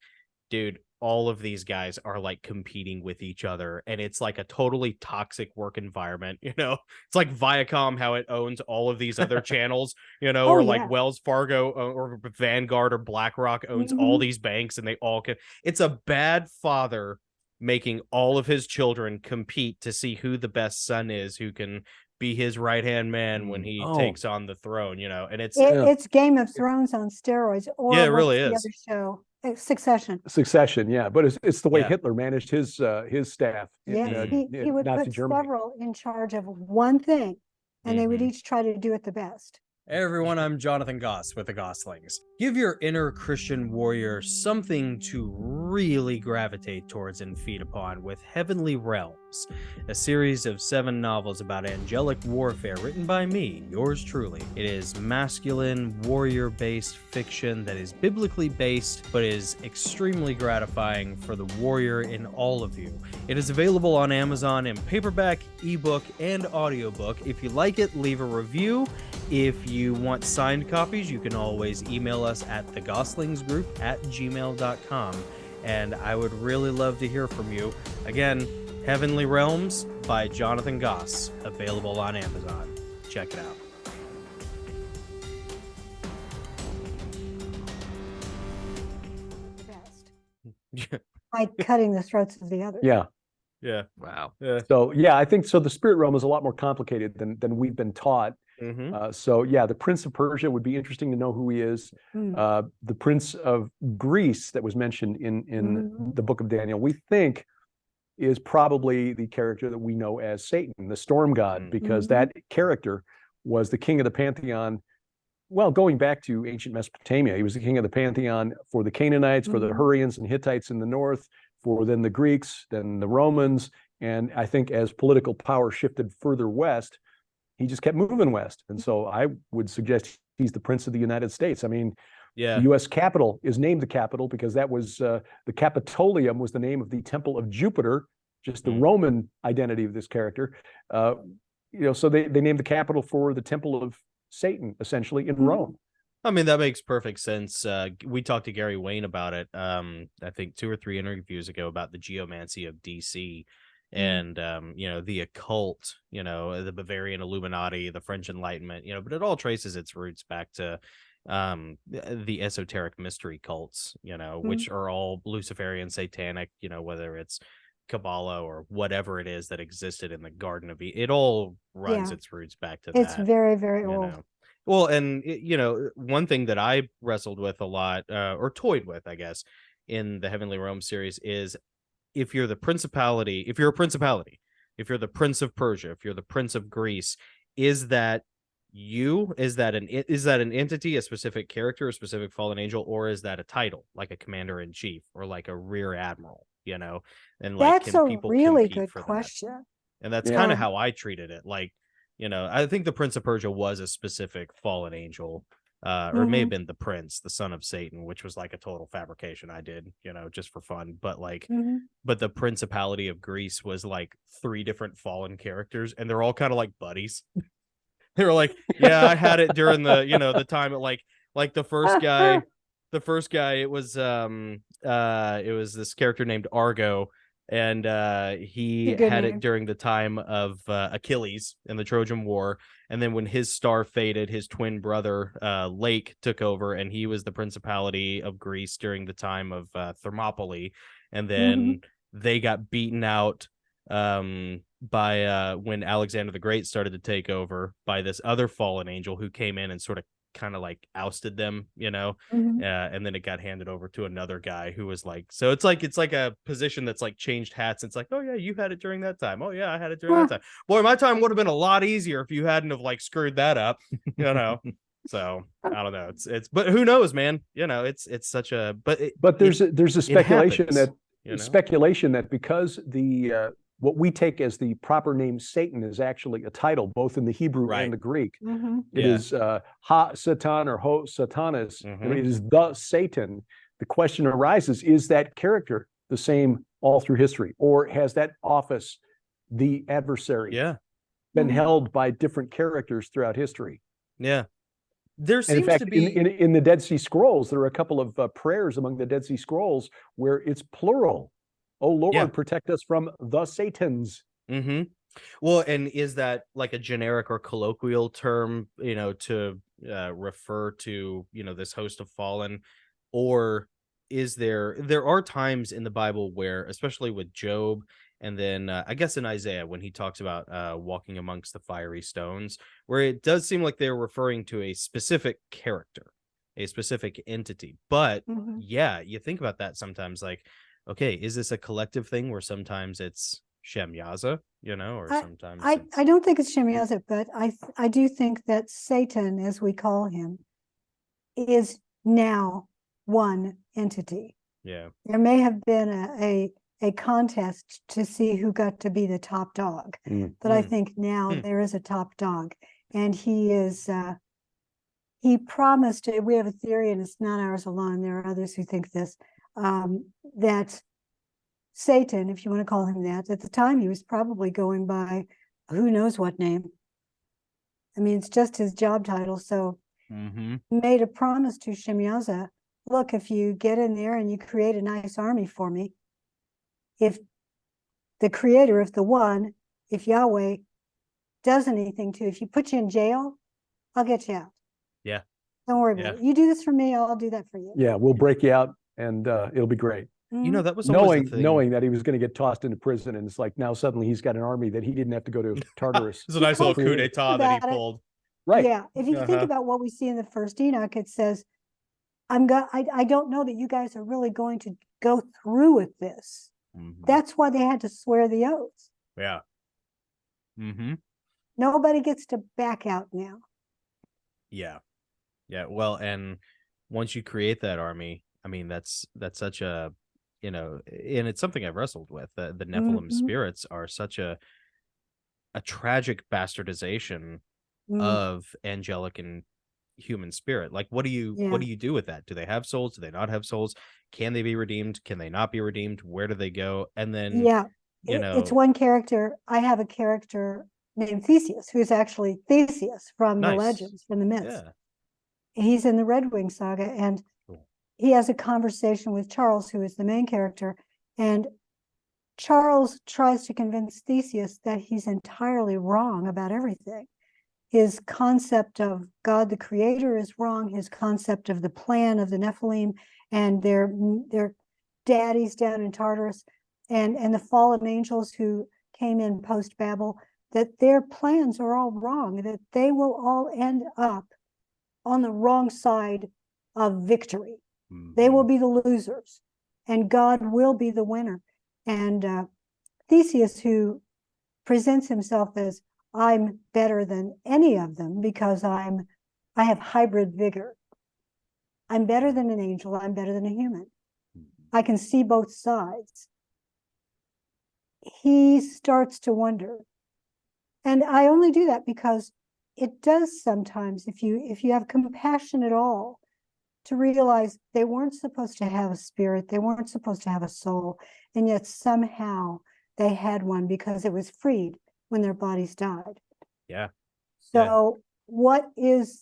dude, all of these guys are like competing with each other, and it's like a totally toxic work environment. It's like Viacom, how it owns all of these other channels, or like yeah. Wells Fargo or Vanguard or BlackRock owns all Mhm. these banks, and they all can. It's a bad father making all of his children compete to see who the best son is, who can be his right-hand man when he Oh. takes on the throne, and it's It's Game of Thrones on steroids, or Yeah, it really what's is. the other show? Succession. Succession, yeah. But it's the way Yeah. Hitler managed his staff in, Yeah, he in would Nazi put Germany. several in charge of one thing, and they would Mhm. each try to do it the best. Hey everyone, I'm Jonathan Goss with the Gosslings. Give your inner Christian warrior something to really gravitate towards and feed upon with Heavenly Realms, a series of 7 novels about angelic warfare written by me, yours truly. It is masculine, warrior-based fiction that is biblically based, but is extremely gratifying for the warrior in all of you. It is available on Amazon in paperback, ebook, and audiobook. If you like it, leave a review. If you want signed copies, you can always email us at thegoslingsgroup@gmail.com. And I would really love to hear from you. Again, Heavenly Realms by Jonathan Goss, available on Amazon. Check it out. Best. By cutting the throats of the others. Yeah. Yeah. Wow. So yeah, I think so. The spirit realm is a lot more complicated than we've been taught. Mm-hmm. So yeah, the Prince of Persia would be interesting to know who he is. Mm. The Prince of Greece that was mentioned in Mhm. the book of Daniel, we think is probably the character that we know as Satan, the storm god, Mm. because Mhm. that character was the king of the pantheon. Well, going back to ancient Mesopotamia, he was the king of the pantheon for the Canaanites, for the Mhm. Hurrians and Hittites in the north, for then the Greeks, then the Romans. And I think as political power shifted further west, he just kept moving west. And so I would suggest he's the Prince of the United States. I mean, Yeah. the U.S. Capitol is named the Capitol because that was the Capitolium was the name of the Temple of Jupiter, just the Roman identity of this character. So they named the Capitol for the Temple of Satan, essentially, in Rome. I mean, that makes perfect sense. We talked to Gary Wayne about it, I think 2 or 3 interviews ago, about the geomancy of DC and, the occult, the Bavarian Illuminati, the French Enlightenment, but it all traces its roots back to the esoteric mystery cults, which are all Luciferian, satanic, whether it's Kabbalah or whatever it is that existed in the Garden of Eden. It all runs its roots back to It's that. very, very old. Well, and one thing that I wrestled with a lot, or toyed with, I guess, in the Heavenly Realm series is if you're a principality, if you're the Prince of Persia, if you're the Prince of Greece, is that an entity, a specific character, a specific fallen angel, or is that a title like a commander in chief or like a rear admiral? And like, That's a really good question. And that's kind of how I treated it. Like, I think the Prince of Persia was a specific fallen angel, or it may have been the Prince, the son of Satan, which was like a total fabrication I did, just for fun. But like, but the Principality of Greece was like 3 different fallen characters, and they're all kind of like buddies. They were like, yeah, I had it during the, the time at like the first guy, it was this character named Argo, and he had it during the time of Achilles in the Trojan War. And then when his star faded, his twin brother Lake took over, and he was the Principality of Greece during the time of Thermopylae. And then they got beaten out by when Alexander the Great started to take over, by this other fallen angel who came in and sort of kind of like ousted them, and then it got handed over to another guy who was like, so it's like a position that's like changed hats. It's like, oh yeah, you had it during that time. Oh yeah, I had it during that time. Boy, my time would have been a lot easier if you hadn't have like screwed that up, So I don't know. It's but who knows, man? It's such a but there's a speculation happens, speculation that because the what we take as the proper name Satan is actually a title, both in the Hebrew and the Greek. It is Ha-Satan or Ho-Satanas. It is the Satan. The question arises, is that character the same all through history? Or has that office, the adversary, been held by different characters throughout history? Yeah. There seems in fact, to be in the Dead Sea Scrolls, there are a couple of prayers among the Dead Sea Scrolls where it's plural. Oh Lord, protect us from the Satans. Well, and is that like a generic or colloquial term, to refer to, this host of fallen? Or is there are times in the Bible where, especially with Job, and then I guess in Isaiah, when he talks about walking amongst the fiery stones, where it does seem like they're referring to a specific character, a specific entity. But yeah, you think about that sometimes, like, okay, is this a collective thing where sometimes it's Shem Yaza, or sometimes I don't think it's Shem Yaza, but I do think that Satan, as we call him, is now one entity. Yeah. There may have been a contest to see who got to be the top dog, but I think now there is a top dog, and he is he promised, we have a theory, and it's not ours alone, there are others who think this, that Satan, if you want to call him that, at the time he was probably going by who knows what name. I mean, it's just his job title. So made a promise to Shemyaza, look, if you get in there and you create a nice army for me, if the creator, if Yahweh does anything to, if you put you in jail, I'll get you out. Yeah. Don't worry about it. You do this for me, I'll do that for you. Yeah, we'll break you out, and it'll be great. That was always knowing that he was going to get tossed into prison, and it's like now suddenly he's got an army that he didn't have to go to Tartarus. It's a nice little coup d'etat that he pulled. Right. Yeah. If you think about what we see in the first Enoch, it says, I don't know that you guys are really going to go through with this. That's why they had to swear the oath. Yeah. Nobody gets to back out now. Yeah. Yeah. Well, and once you create that army, I mean, that's such a you know, and it's something I've wrestled with. The Nephilim spirits are such a tragic bastardization of angelic and human spirit. Like, what do you do with that? Do they have souls? Do they not have souls? Can they be redeemed? Can they not be redeemed? Where do they go? And then it's one character. I have a character named Theseus, who's actually Theseus from the legends, from the myths. He's in the Red Wing saga, and he has a conversation with Charles, who is the main character, and Charles tries to convince Theseus that he's entirely wrong about everything. His concept of God the Creator is wrong. His concept of the plan of the Nephilim and their daddies down in Tartarus, and the fallen angels who came in post-Babel, that their plans are all wrong, that they will all end up on the wrong side of victory. They will be the losers, and God will be the winner. And Theseus, who presents himself as, I'm better than any of them because I have hybrid vigor. I'm better than an angel. I'm better than a human. I can see both sides. He starts to wonder. And I only do that because it does sometimes, if you have compassion at all, to realize they weren't supposed to have a spirit, they weren't supposed to have a soul, and yet somehow they had one because it was freed when their bodies died. So what is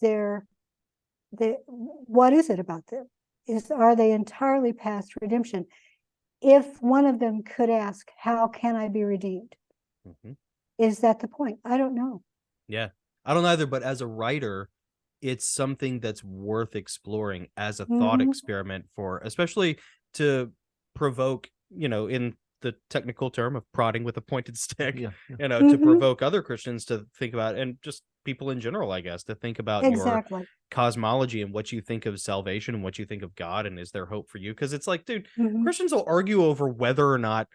what is it about them? Are they entirely past redemption? If one of them could ask, how can I be redeemed? Is that the point? I don't know. I don't either, but as a writer, it's something that's worth exploring as a thought experiment, for especially to provoke, you know, in the technical term of prodding with a pointed stick, you know, to provoke other Christians to think about, and just people in general, I guess, to think about your cosmology and what you think of salvation and what you think of God, and is there hope for you? Because it's like, dude, Christians will argue over whether or not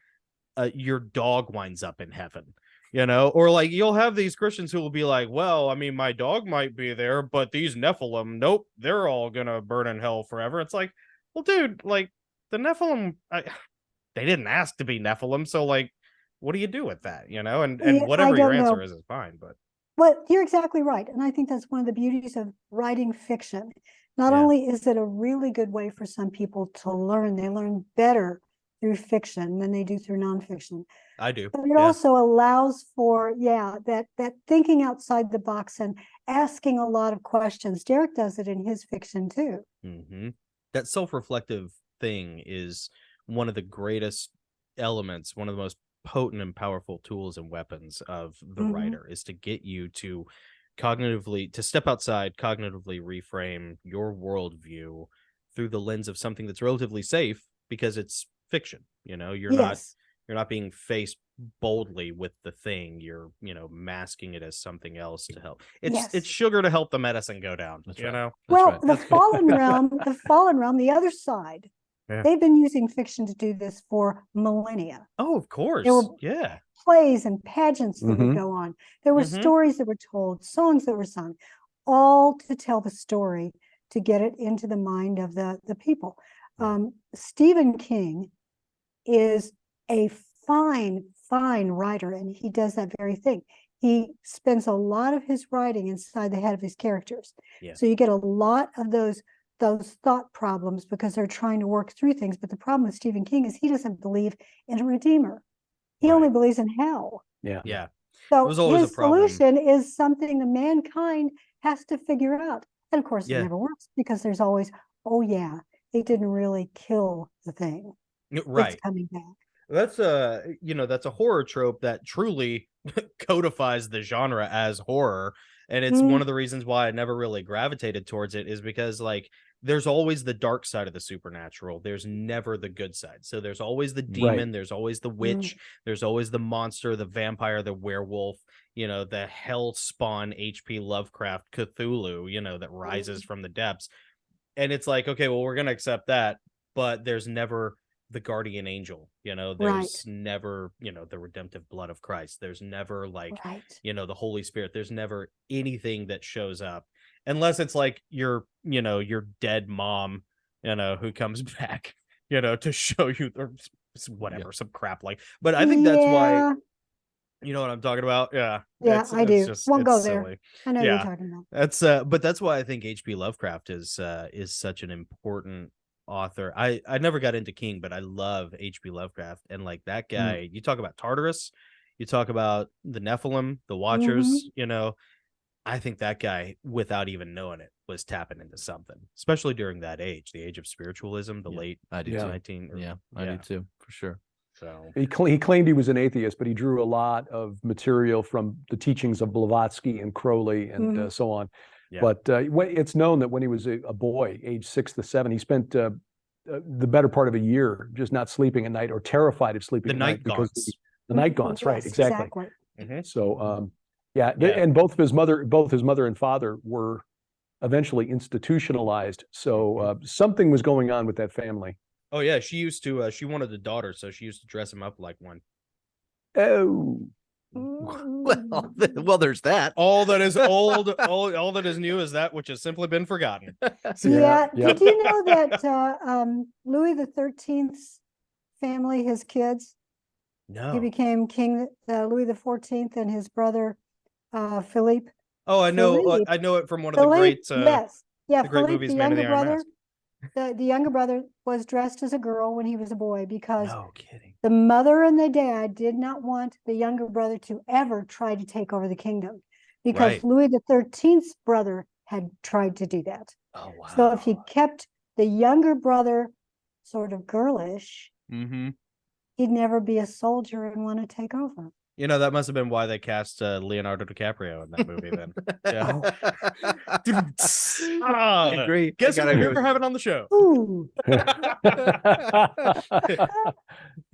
your dog winds up in heaven. You know, or like you'll have these Christians who will be like, well, I mean, my dog might be there, but these Nephilim, nope, they're all gonna burn in hell forever. It's like, well, dude, like the Nephilim, they didn't ask to be Nephilim, so like, what do you do with that? You know, and whatever your answer is fine. But well, you're exactly right, and I think that's one of the beauties of writing fiction. Not only is it a really good way for some people to learn, they learn better through fiction than they do through nonfiction. I do. But it also allows for, that thinking outside the box and asking a lot of questions. Derek does it in his fiction too. That self-reflective thing is one of the greatest elements, one of the most potent and powerful tools and weapons of the writer, is to get you to cognitively, to step outside, cognitively reframe your worldview through the lens of something that's relatively safe, because it's fiction. You know, you're not being faced boldly with the thing. You're, you know, masking it as something else to help. It's sugar to help the medicine go down. You know. Well, the fallen realm, the other side. They've been using fiction to do this for millennia. Oh, of course. There were plays and pageants that would go on. There were stories that were told, songs that were sung, all to tell the story, to get it into the mind of the people. Stephen King is a fine writer, and he does that very thing. He spends a lot of his writing inside the head of his characters. So you get a lot of those thought problems because they're trying to work through things. But the problem with Stephen King is he doesn't believe in a redeemer. He only believes in hell. So his solution is something the mankind has to figure out. And of course, it never works, because there's always, it didn't really kill the thing. It's coming back. That's that's a horror trope that truly codifies the genre as horror. And it's one of the reasons why I never really gravitated towards it, is because, like, there's always the dark side of the supernatural. There's never the good side. So there's always the demon, there's always the witch, there's always the monster, the vampire, the werewolf, you know, the hell spawn H.P. Lovecraft Cthulhu, you know, that rises from the depths. And it's like, okay, well, we're going to accept that, but there's never the guardian angel, you know, there's never, you know, the redemptive blood of Christ. There's never, like, you know, the Holy Spirit. There's never anything that shows up, unless it's like your, you know, your dead mom, you know, who comes back to show you or whatever, some crap like. But I think that's why. You know what I'm talking about? Yeah. Yeah, I do. Won't go silly. there. I know you're talking about. That's but that's why I think H.P. Lovecraft is such an important author. I never got into King, but I love H.P. Lovecraft, and like that guy. You talk about Tartarus, you talk about the Nephilim, the Watchers. I think that guy, without even knowing it, was tapping into something, especially during that age, the age of spiritualism, the late I do 19. I do too, for sure. So he claimed he was an atheist, but he drew a lot of material from the teachings of Blavatsky and Crowley and so on. Yeah. But it's known that when he was a boy, age 6 to 7, he spent the better part of a year just not sleeping at night or terrified of sleeping the at night night because gaunts. the night gaunts, right? Yes, Exactly. So Yeah. and both his mother and father were eventually institutionalized. So something was going on with that family. Oh yeah, she used to. She wanted a daughter, so she used to dress him up like one. Oh, Well, there's that. All that is old, all that is new is that which has simply been forgotten. Yeah. Did you know that Louis the 13th's family, his kids, No. he became King Louis the 14th, and his brother Philippe. Oh, I know. Philippe. I know it from one of the great. Yes. Yeah. the great Philippe, movies, the Man in younger the Iron brother. Mask. The younger brother was dressed as a girl when he was a boy because No kidding. the mother and the dad did not want the younger brother to ever try to take over the kingdom, because Right. Louis the 13th's brother had tried to do that. Oh wow. So if he kept the younger brother sort of girlish, Mm-hmm. he'd never be a soldier and want to take over. That must have been why they cast Leonardo DiCaprio in that movie. Then. Yeah. Agree. Guess I what gotta we agree ever having on the show? Ooh.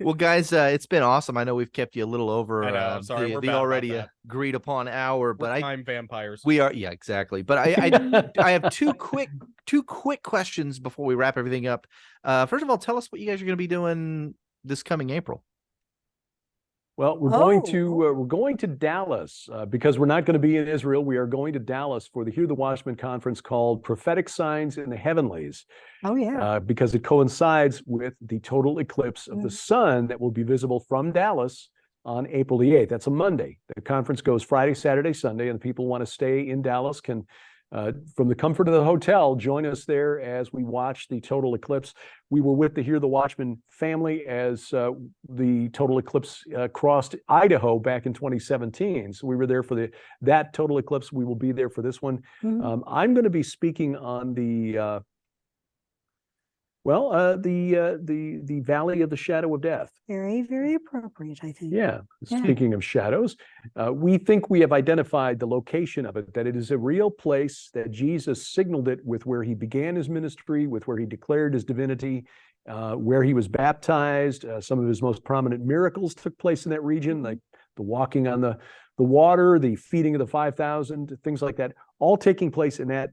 Well, guys, it's been awesome. I know we've kept you a little over I know, I'm sorry, we're the bad about already that. agreed upon hour, but We're time vampires. we are, yeah, exactly. But I have two quick questions before we wrap everything up. First of all, tell us what you guys are going to be doing this coming April. Well, we're going to Dallas because we're not going to be in Israel. We are going to Dallas for the Hear the Watchman conference called Prophetic Signs in the Heavenlies. Oh yeah. Because it coincides with the total eclipse of the sun that will be visible from Dallas on April the 8th. That's a Monday. The conference goes Friday, Saturday, Sunday, and people want to stay in Dallas can, from the comfort of the hotel, join us there as we watch the total eclipse. We were with the Hear the Watchman family as the total eclipse crossed Idaho back in 2017. So we were there for that total eclipse. We will be there for this one. I'm going to be speaking on the Valley of the Shadow of Death. Very, very appropriate, I think. Yeah. Speaking of shadows, we think we have identified the location of it, that it is a real place, that Jesus signaled it with where he began his ministry, with where he declared his divinity, where he was baptized. Some of his most prominent miracles took place in that region, like the walking on the water, the feeding of the 5,000, things like that, all taking place in that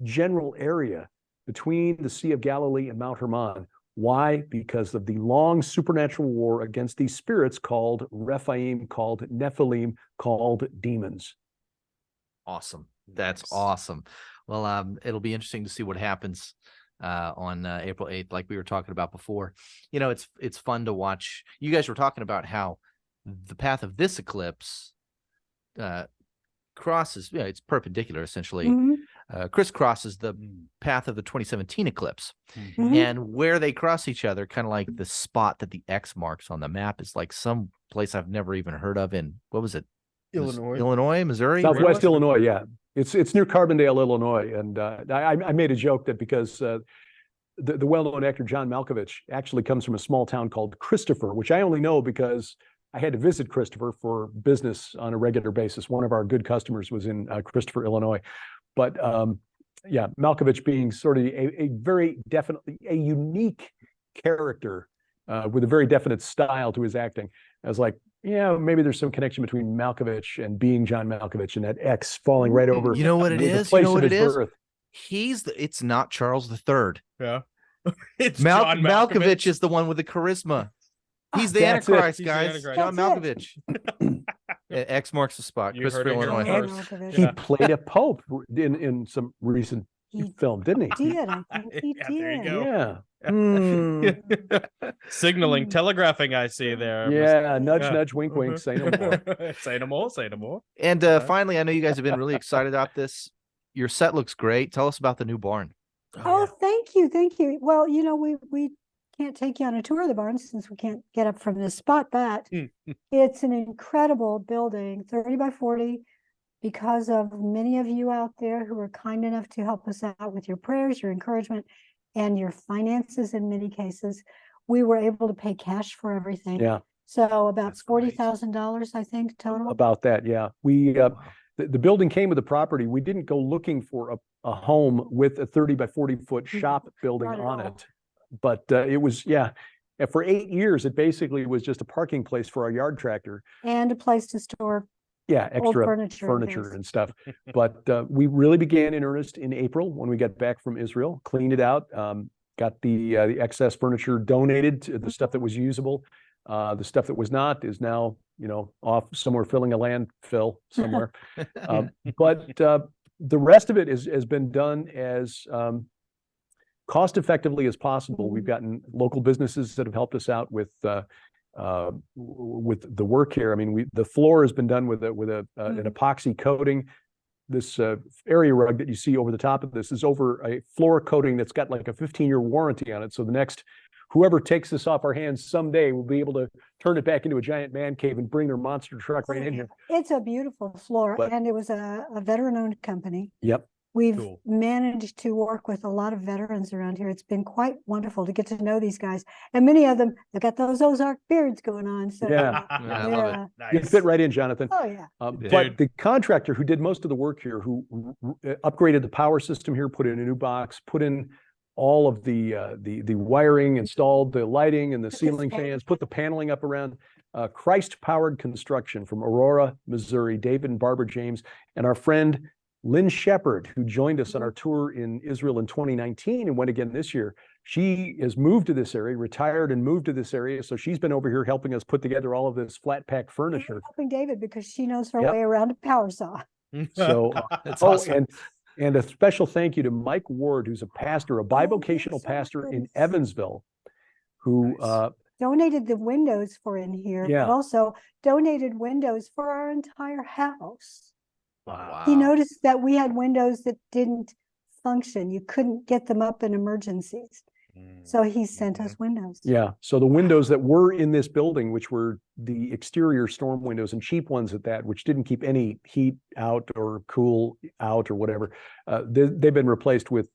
general area between the Sea of Galilee and Mount Hermon. Why? Because of the long supernatural war against these spirits called Rephaim, called Nephilim, called demons. Awesome. That's awesome. Well, it'll be interesting to see what happens on April 8th, like we were talking about before. It's fun to watch. You guys were talking about how the path of this eclipse crosses, it's perpendicular essentially. Crisscrosses the path of the 2017 eclipse. And where they cross each other, kind of like the spot that the X marks on the map, is like some place I've never even heard of in, what was it? Illinois, Missouri? Southwest Illinois, yeah. It's near Carbondale, Illinois. And I made a joke that because the well-known actor John Malkovich actually comes from a small town called Christopher, which I only know because I had to visit Christopher for business on a regular basis. One of our good customers was in Christopher, Illinois. But Malkovich being sort of a very definitely a unique character with a very definite style to his acting. I was like, maybe there's some connection between Malkovich and being John Malkovich and that X falling right over. You know what it is? You know what it is? It's not Charles III. Yeah. It's John Malkovich is the one with the charisma. He's the Antichrist, guys. John Malkovich. X marks the spot. Christopher, Illinois. He played a pope in some recent film, didn't he? He did. I think he did. There you go. Yeah. Hmm. Signaling, telegraphing, I see there. Yeah, nudge, Yeah. nudge, wink, wink, say no more. Say no more, say no more. And finally, I know you guys have been really excited about this. Your set looks great. Tell us about the new barn. Oh, thank you, thank you. Well, you know, we can't take you on a tour of the barn since we can't get up from this spot, but it's an incredible building, 30 by 40, because of many of you out there who are kind enough to help us out with your prayers, your encouragement, and your finances in many cases. We were able to pay cash for everything. Yeah. So about That's great. $40,000, I think, total. About that, yeah. We the building came with the property. We didn't go looking for a home with a 30 by 40 foot shop building Not at on all. it. But it was, yeah. And for 8 years, it basically was just a parking place for our yard tractor. And a place to store Yeah, old extra furniture and things. and stuff. But we really began in earnest in April when we got back from Israel, cleaned it out, got the excess furniture donated to the stuff that was usable. The stuff that was not is now, you know, off somewhere filling a landfill somewhere. But the rest of it has been done as cost effectively as possible. We've gotten local businesses that have helped us out with the work here. I mean, the floor has been done with an epoxy coating. This area rug that you see over the top of this is over a floor coating that's got like a 15-year warranty on it. So the next whoever takes this off our hands someday will be able to turn it back into a giant man cave and bring their monster truck right in here. It's a beautiful floor, But- and it was a veteran-owned company. Yep. We've Cool. managed to work with a lot of veterans around here. It's been quite wonderful to get to know these guys. And many of them, they've got those Ozark beards going on. So Yeah. I love it. You fit right in, Jonathan. Oh, yeah. Dude. But the contractor who did most of the work here, who upgraded the power system here, put in a new box, put in all of the wiring, installed the lighting and the ceiling fans, put the paneling up around. Christ Powered Construction from Aurora, Missouri, David and Barbara James, and our friend Lynn Shepard, who joined us on our tour in Israel in 2019 and went again this year. She has moved to this area, retired and moved to this area. So she's been over here helping us put together all of this flat pack furniture. Helping David because she knows her Yep. way around a power saw. So, That's oh, awesome. and a special thank you to Mike Ward, who's a pastor, a bivocational yes, oh, pastor in goodness. Evansville, who Nice. Donated the windows for in here, Yeah. but also donated windows for our entire house. Wow. He noticed that we had windows that didn't function. You couldn't get them up in emergencies. So he sent us windows. Yeah, so the windows that were in this building, which were the exterior storm windows and cheap ones at that, which didn't keep any heat out or cool out or whatever, they've been replaced with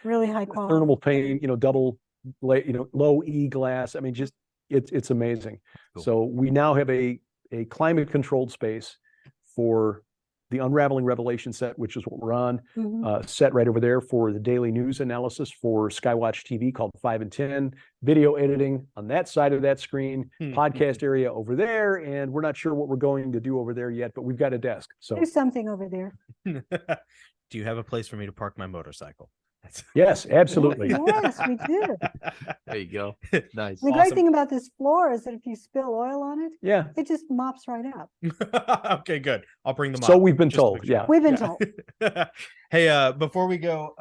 Really high quality. thermal pane, double, low E glass. I mean, just it's amazing. Cool. So we now have a climate controlled space for the Unraveling Revelation set, which is what we're on. Mhm. Set right over there for the daily news analysis for Skywatch TV called 5 and 10, video editing on that side of that screen, podcast area over there, and we're not sure what we're going to do over there yet, but we've got a desk. So Do something over there. Do you have a place for me to park my motorcycle? yes, absolutely. Yes, we do. There you go. Nice. The Awesome. great thing about this floor is that if you spill oil on it, Yeah. it just mops right up. Okay, good. I'll bring them. So we've been told. Yeah. We've been told. Hey, before we go,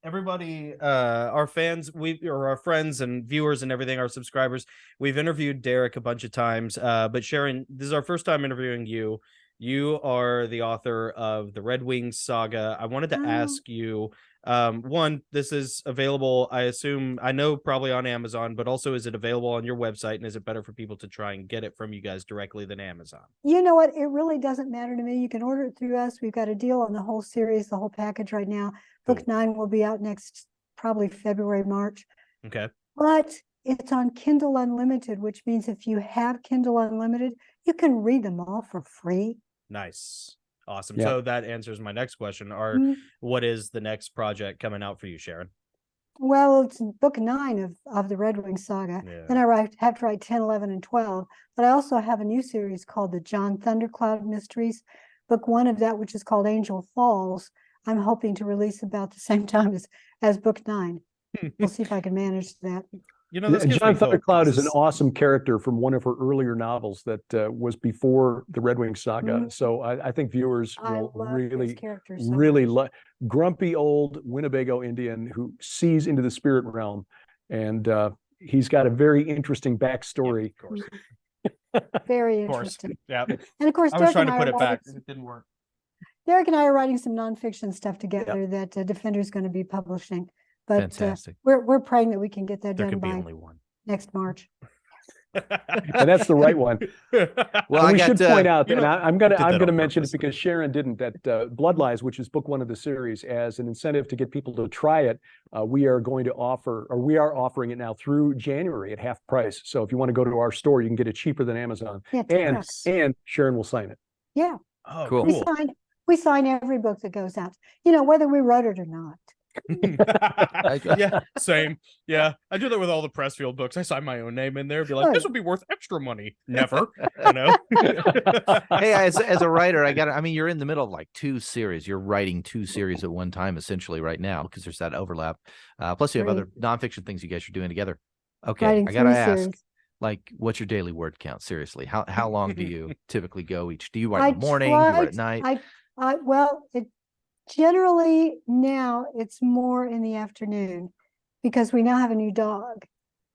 everybody, our fans, or our friends and viewers and everything, our subscribers, we've interviewed Derek a bunch of times, but Sharon, this is our first time interviewing you. You are the author of the Red Wings saga. I wanted to Oh. ask you, one, this is available, I assume, I know probably on Amazon, but also is it available on your website, and is it better for people to try and get it from you guys directly than Amazon? You know what? It really doesn't matter to me. You can order it through us. We've got a deal on the whole series, the whole package right now. Book Cool. 9 will be out next, probably February, March. Okay. But it's on Kindle Unlimited, which means if you have Kindle Unlimited, you can read them all for free. Nice. Awesome. Yeah. So that answers my next question. Mhm. What is the next project coming out for you, Sharon? Well, it's book 9 of the Red Wing saga. Yeah. Then I have to write 10, 11, and 12. But I also have a new series called the John Thundercloud Mysteries. Book 1 of that, which is called Angel Falls, I'm hoping to release about the same time as book 9. We'll see if I can manage that. You know, this gives John me hope, Thundercloud 'cause is an awesome character from one of her earlier novels that was before the Red Wing saga. Mhm. So I think viewers I will love this really, character so really much. love grumpy old Winnebago Indian who sees into the spirit realm. and he's got a very interesting backstory. Of course. Very Of course. interesting. Yeah. And of course, I was Derek trying and to I put are it back. writing- It didn't work. Derek and I are writing some nonfiction stuff together that Defender is going to be publishing. But Fantastic. we're praying that we can get that There done could be by only one. next March. And that's the right one. Well, And I we got should point out, you and know, I'm did that gonna on mention it purpose. because Sharon didn't, that Blood Lies, which is book 1 of the series, as an incentive to get people to try it, we are going to offer, or we are offering it now through January at half price. So if you want to go to our store, you can get it cheaper than Amazon. Yeah, And Sharon will sign it. yeah. Oh, Cool. We sign every book that goes out, whether we wrote it or not. Yeah, same. Yeah, I do that with all the Pressfield books. I sign my own name in there, be like, Right. this will be worth extra money. Never, you know. Hey, as a writer, I mean, you're in the middle of like 2 series. You're writing 2 series at one time, essentially, right now, because there's that overlap. Plus, you have other nonfiction things you guys are doing together. Okay, Writing I gotta 3 ask, series. like, what's your daily word count? Seriously, how long do you typically go each? Do you I write in the morning? Do you write at tried- night? Well, generally now it's more in the afternoon because we now have a new dog.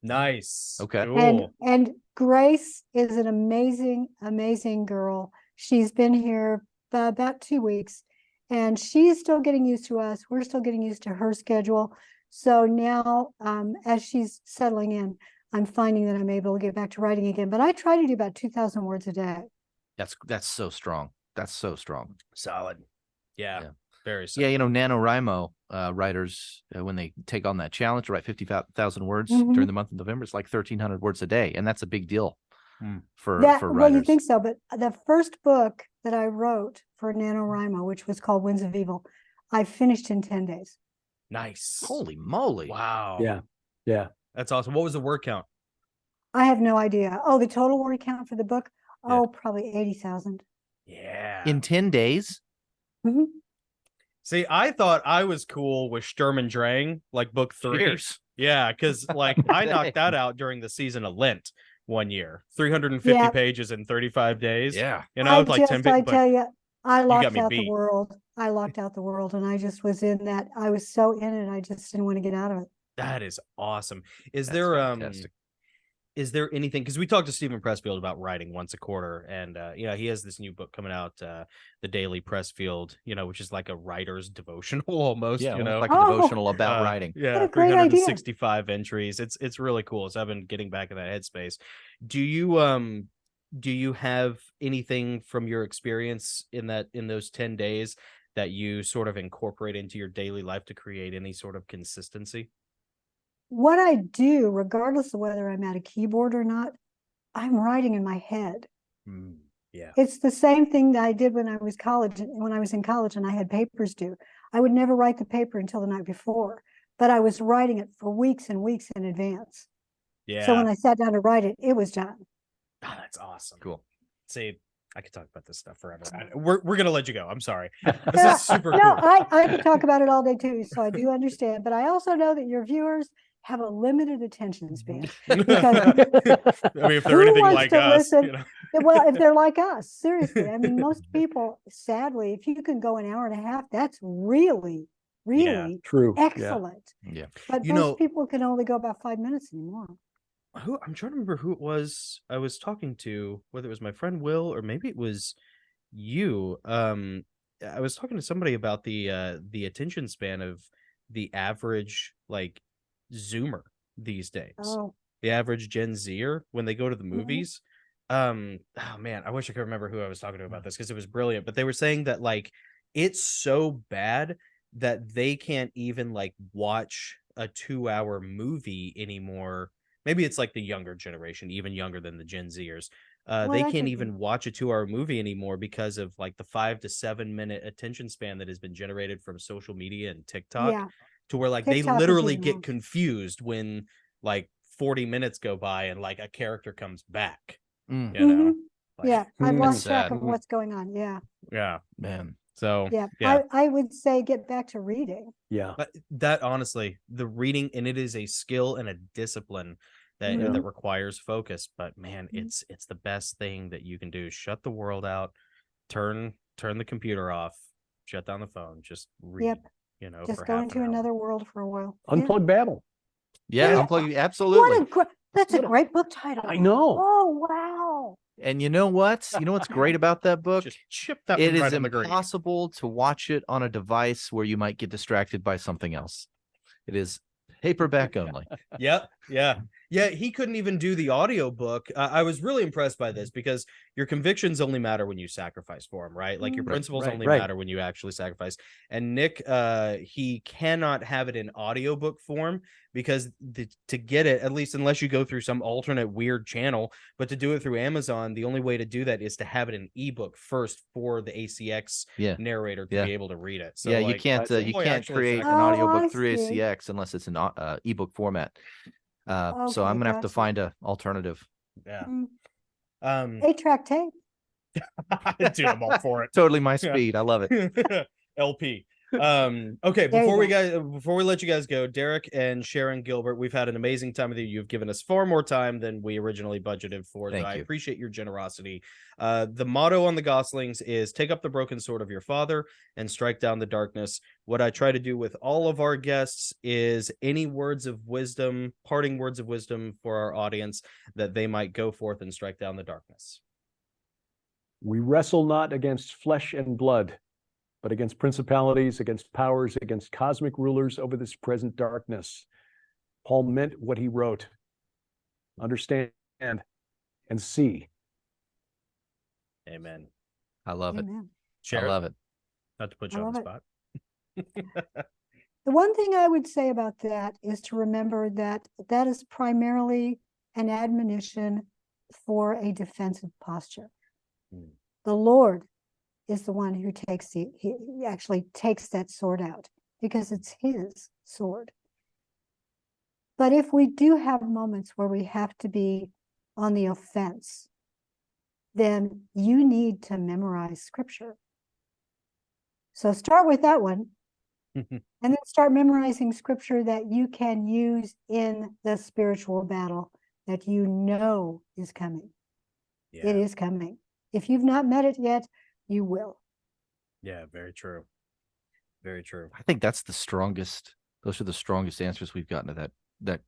Nice. Okay. Cool. And Grace is an amazing girl. She's been here about 2 weeks, and she's still getting used to us. We're still getting used to her schedule. So now, as she's settling in, I'm finding that I'm able to get back to writing again. But I try to do about 2,000 words a day. That's so strong. That's so strong. Solid. Yeah. Yeah. Very solid. Yeah, NaNoWriMo writers, when they take on that challenge to write 50,000 words Mhm. during the month of November, it's like 1,300 words a day, and that's a big deal for Well, writers. you think so, but the first book that I wrote for NaNoWriMo, which was called Winds of Evil, I finished in 10 days. Nice. Holy moly! Wow. Yeah. That's awesome. What was the word count? I have no idea. Oh, the total word count for the book? Yeah. Oh, probably 80,000. Yeah. In 10 days? Mhm. See, I thought I was cool with Sturm and Drang, like book 3. Cheers. Yeah, because like I knocked that out during the season of Lent one year, 350 Yeah. pages in 35 days. Yeah. Like 10 I pages. But tell you, I got locked me out beat. the world. I locked out the world, and I just was in that. I was so in it. I just didn't want to get out of it. that is awesome. Is That's there fantastic. is there anything, because we talked to Stephen Pressfield about writing once a quarter, and he has this new book coming out, the Daily Pressfield, which is like a writer's devotional almost. Yeah, almost you know, like a Oh. devotional about writing. Yeah, What a great idea. 365 entries. It's really cool. So I've been getting back in that headspace. Do you have anything from your experience in those 10 days that you sort of incorporate into your daily life to create any sort of consistency? What I do, regardless of whether I'm at a keyboard or not, I'm writing in my head. Yeah. It's the same thing that I did when I was in college and I had papers due. I would never write the paper until the night before, but I was writing it for weeks and weeks in advance. Yeah. So when I sat down to write it, it was done. Oh, that's awesome. Cool. See, I could talk about this stuff forever. We're gonna let you go. I'm sorry. This is super No, cool. I could talk about it all day too, so I do understand. But I also know that your viewers have a limited attention span. Because I mean, if they're who anything wants like to us, listen? Well, if they're like us, seriously. I mean, most people, sadly, if you can go an hour and a half, that's really, really True. Yeah. excellent. Yeah. But You most know- people can only go about 5 minutes anymore. I'm trying to remember who it was I was talking to, whether it was my friend Will or maybe it was you. I was talking to somebody about the attention span of the average like Zoomer these days. Oh, The average Gen Zer when they go to the Mhm. movies. Oh man, I wish I could remember who I was talking to about this because it was brilliant. But they were saying that like it's so bad that they can't even like watch a 2-hour movie anymore. Maybe it's like the younger generation, even younger than the Gen Zers. Well, They that can't could be. even watch a 2-hour movie anymore because of like the 5 to 7 minute attention span that has been generated from social media and TikTok. yeah. To where like TikTok they is literally even get worse. confused when like 40 minutes go by and like a character comes back. Mm, You know? Mhm. Like, Yeah, I've Mm. lost That's track sad. of what's going on. Yeah, yeah. man. So yeah. yeah. I would say get back to reading. Yeah. But that honestly, the reading, and it is a skill and a discipline that Mhm. that requires focus. But man, Mhm. it's the best thing that you can do. Shut the world out, turn the computer off, shut down the phone, just read. Yep. You know, Just for go half into an hour. another world for a while. Yeah. Unplugged Babel. Yeah, Yeah. Unplug. Absolutely. That's a What a- great book title. I know. Oh, wow. And you know what? You know what's great about that book? Just chip that It one is right in the grave. impossible to watch it on a device where you might get distracted by something else. It is paperback only. Yep. Yeah. He couldn't even do the audio book. I was really impressed by this because your convictions only matter when you sacrifice for them, right? Like your Right, principles only right. matter when you actually sacrifice. And Nick, he cannot have it in audiobook form because to get it, at least unless you go through some alternate weird channel, but to do it through Amazon, the only way to do that is to have it in ebook first for the ACX narrator to be able to read it. So yeah, like, you can't create an Oh, audiobook I through see. ACX unless it's in ebook format. So Okay, I'm gonna have to gotcha. find a alternative. Yeah. Mm. Um, 8-track tape. dude, I'm all for it. Totally my speed. I love it. LP. Okay, There you before we let you guys go, Derek and Sharon Gilbert, we've had an amazing time with you. You've given us far more time than we originally budgeted for. Thank I you. appreciate your generosity. The motto on the Goslings is take up the broken sword of your father and strike down the darkness. What I try to do with all of our guests is any words of wisdom, parting words of wisdom for our audience that they might go forth and strike down the darkness. We wrestle not against flesh and blood, but against principalities, against powers, against cosmic rulers over this present darkness. Paul meant what he wrote. Understand and see. Amen. I love it. Amen. I love it. Not to put I you on the love spot. The one thing I would say about that is to remember that that is primarily an admonition for a defensive posture. Mm. The Lord is the one who he actually takes that sword out because it's his sword. But if we do have moments where we have to be on the offense, then you need to memorize scripture. So start with that one. And then start memorizing scripture that you can use in the spiritual battle that you know is coming. Yeah. It is coming. If you've not met it yet, you will. Yeah, very true. Very true. I think that's the strongest. Those are the strongest answers we've gotten to that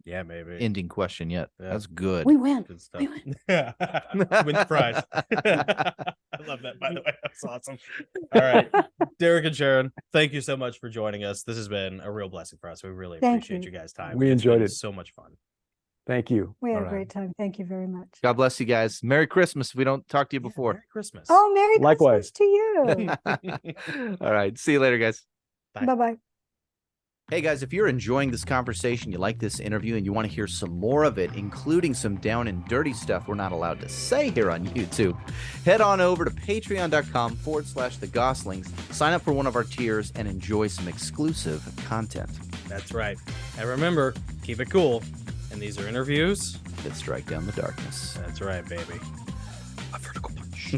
Yeah, maybe. ending question yet. Yeah. That's good. We win. Good stuff. We win. Win the prize. I love that, by the way. That's awesome. All right. Derek and Sharon, thank you so much for joining us. This has been a real blessing for us. We really Thank appreciate you. you guys' time. We It's enjoyed been it. so much fun. Thank you. We had All a right. great time. Thank you very much. God bless you guys. Merry Christmas. If we don't talk to you Yeah, before. Merry Christmas. Oh, Merry Likewise. Christmas to you. All right. See you later, guys. Bye. Bye-bye. Hey guys, if you're enjoying this conversation, you like this interview, and you want to hear some more of it, including some down and dirty stuff we're not allowed to say here on YouTube, head on over to patreon.com/The Goslings, sign up for one of our tiers, and enjoy some exclusive content. That's right. And remember, keep it cool. And these are interviews That strike down the darkness. That's right, baby. A vertical punch.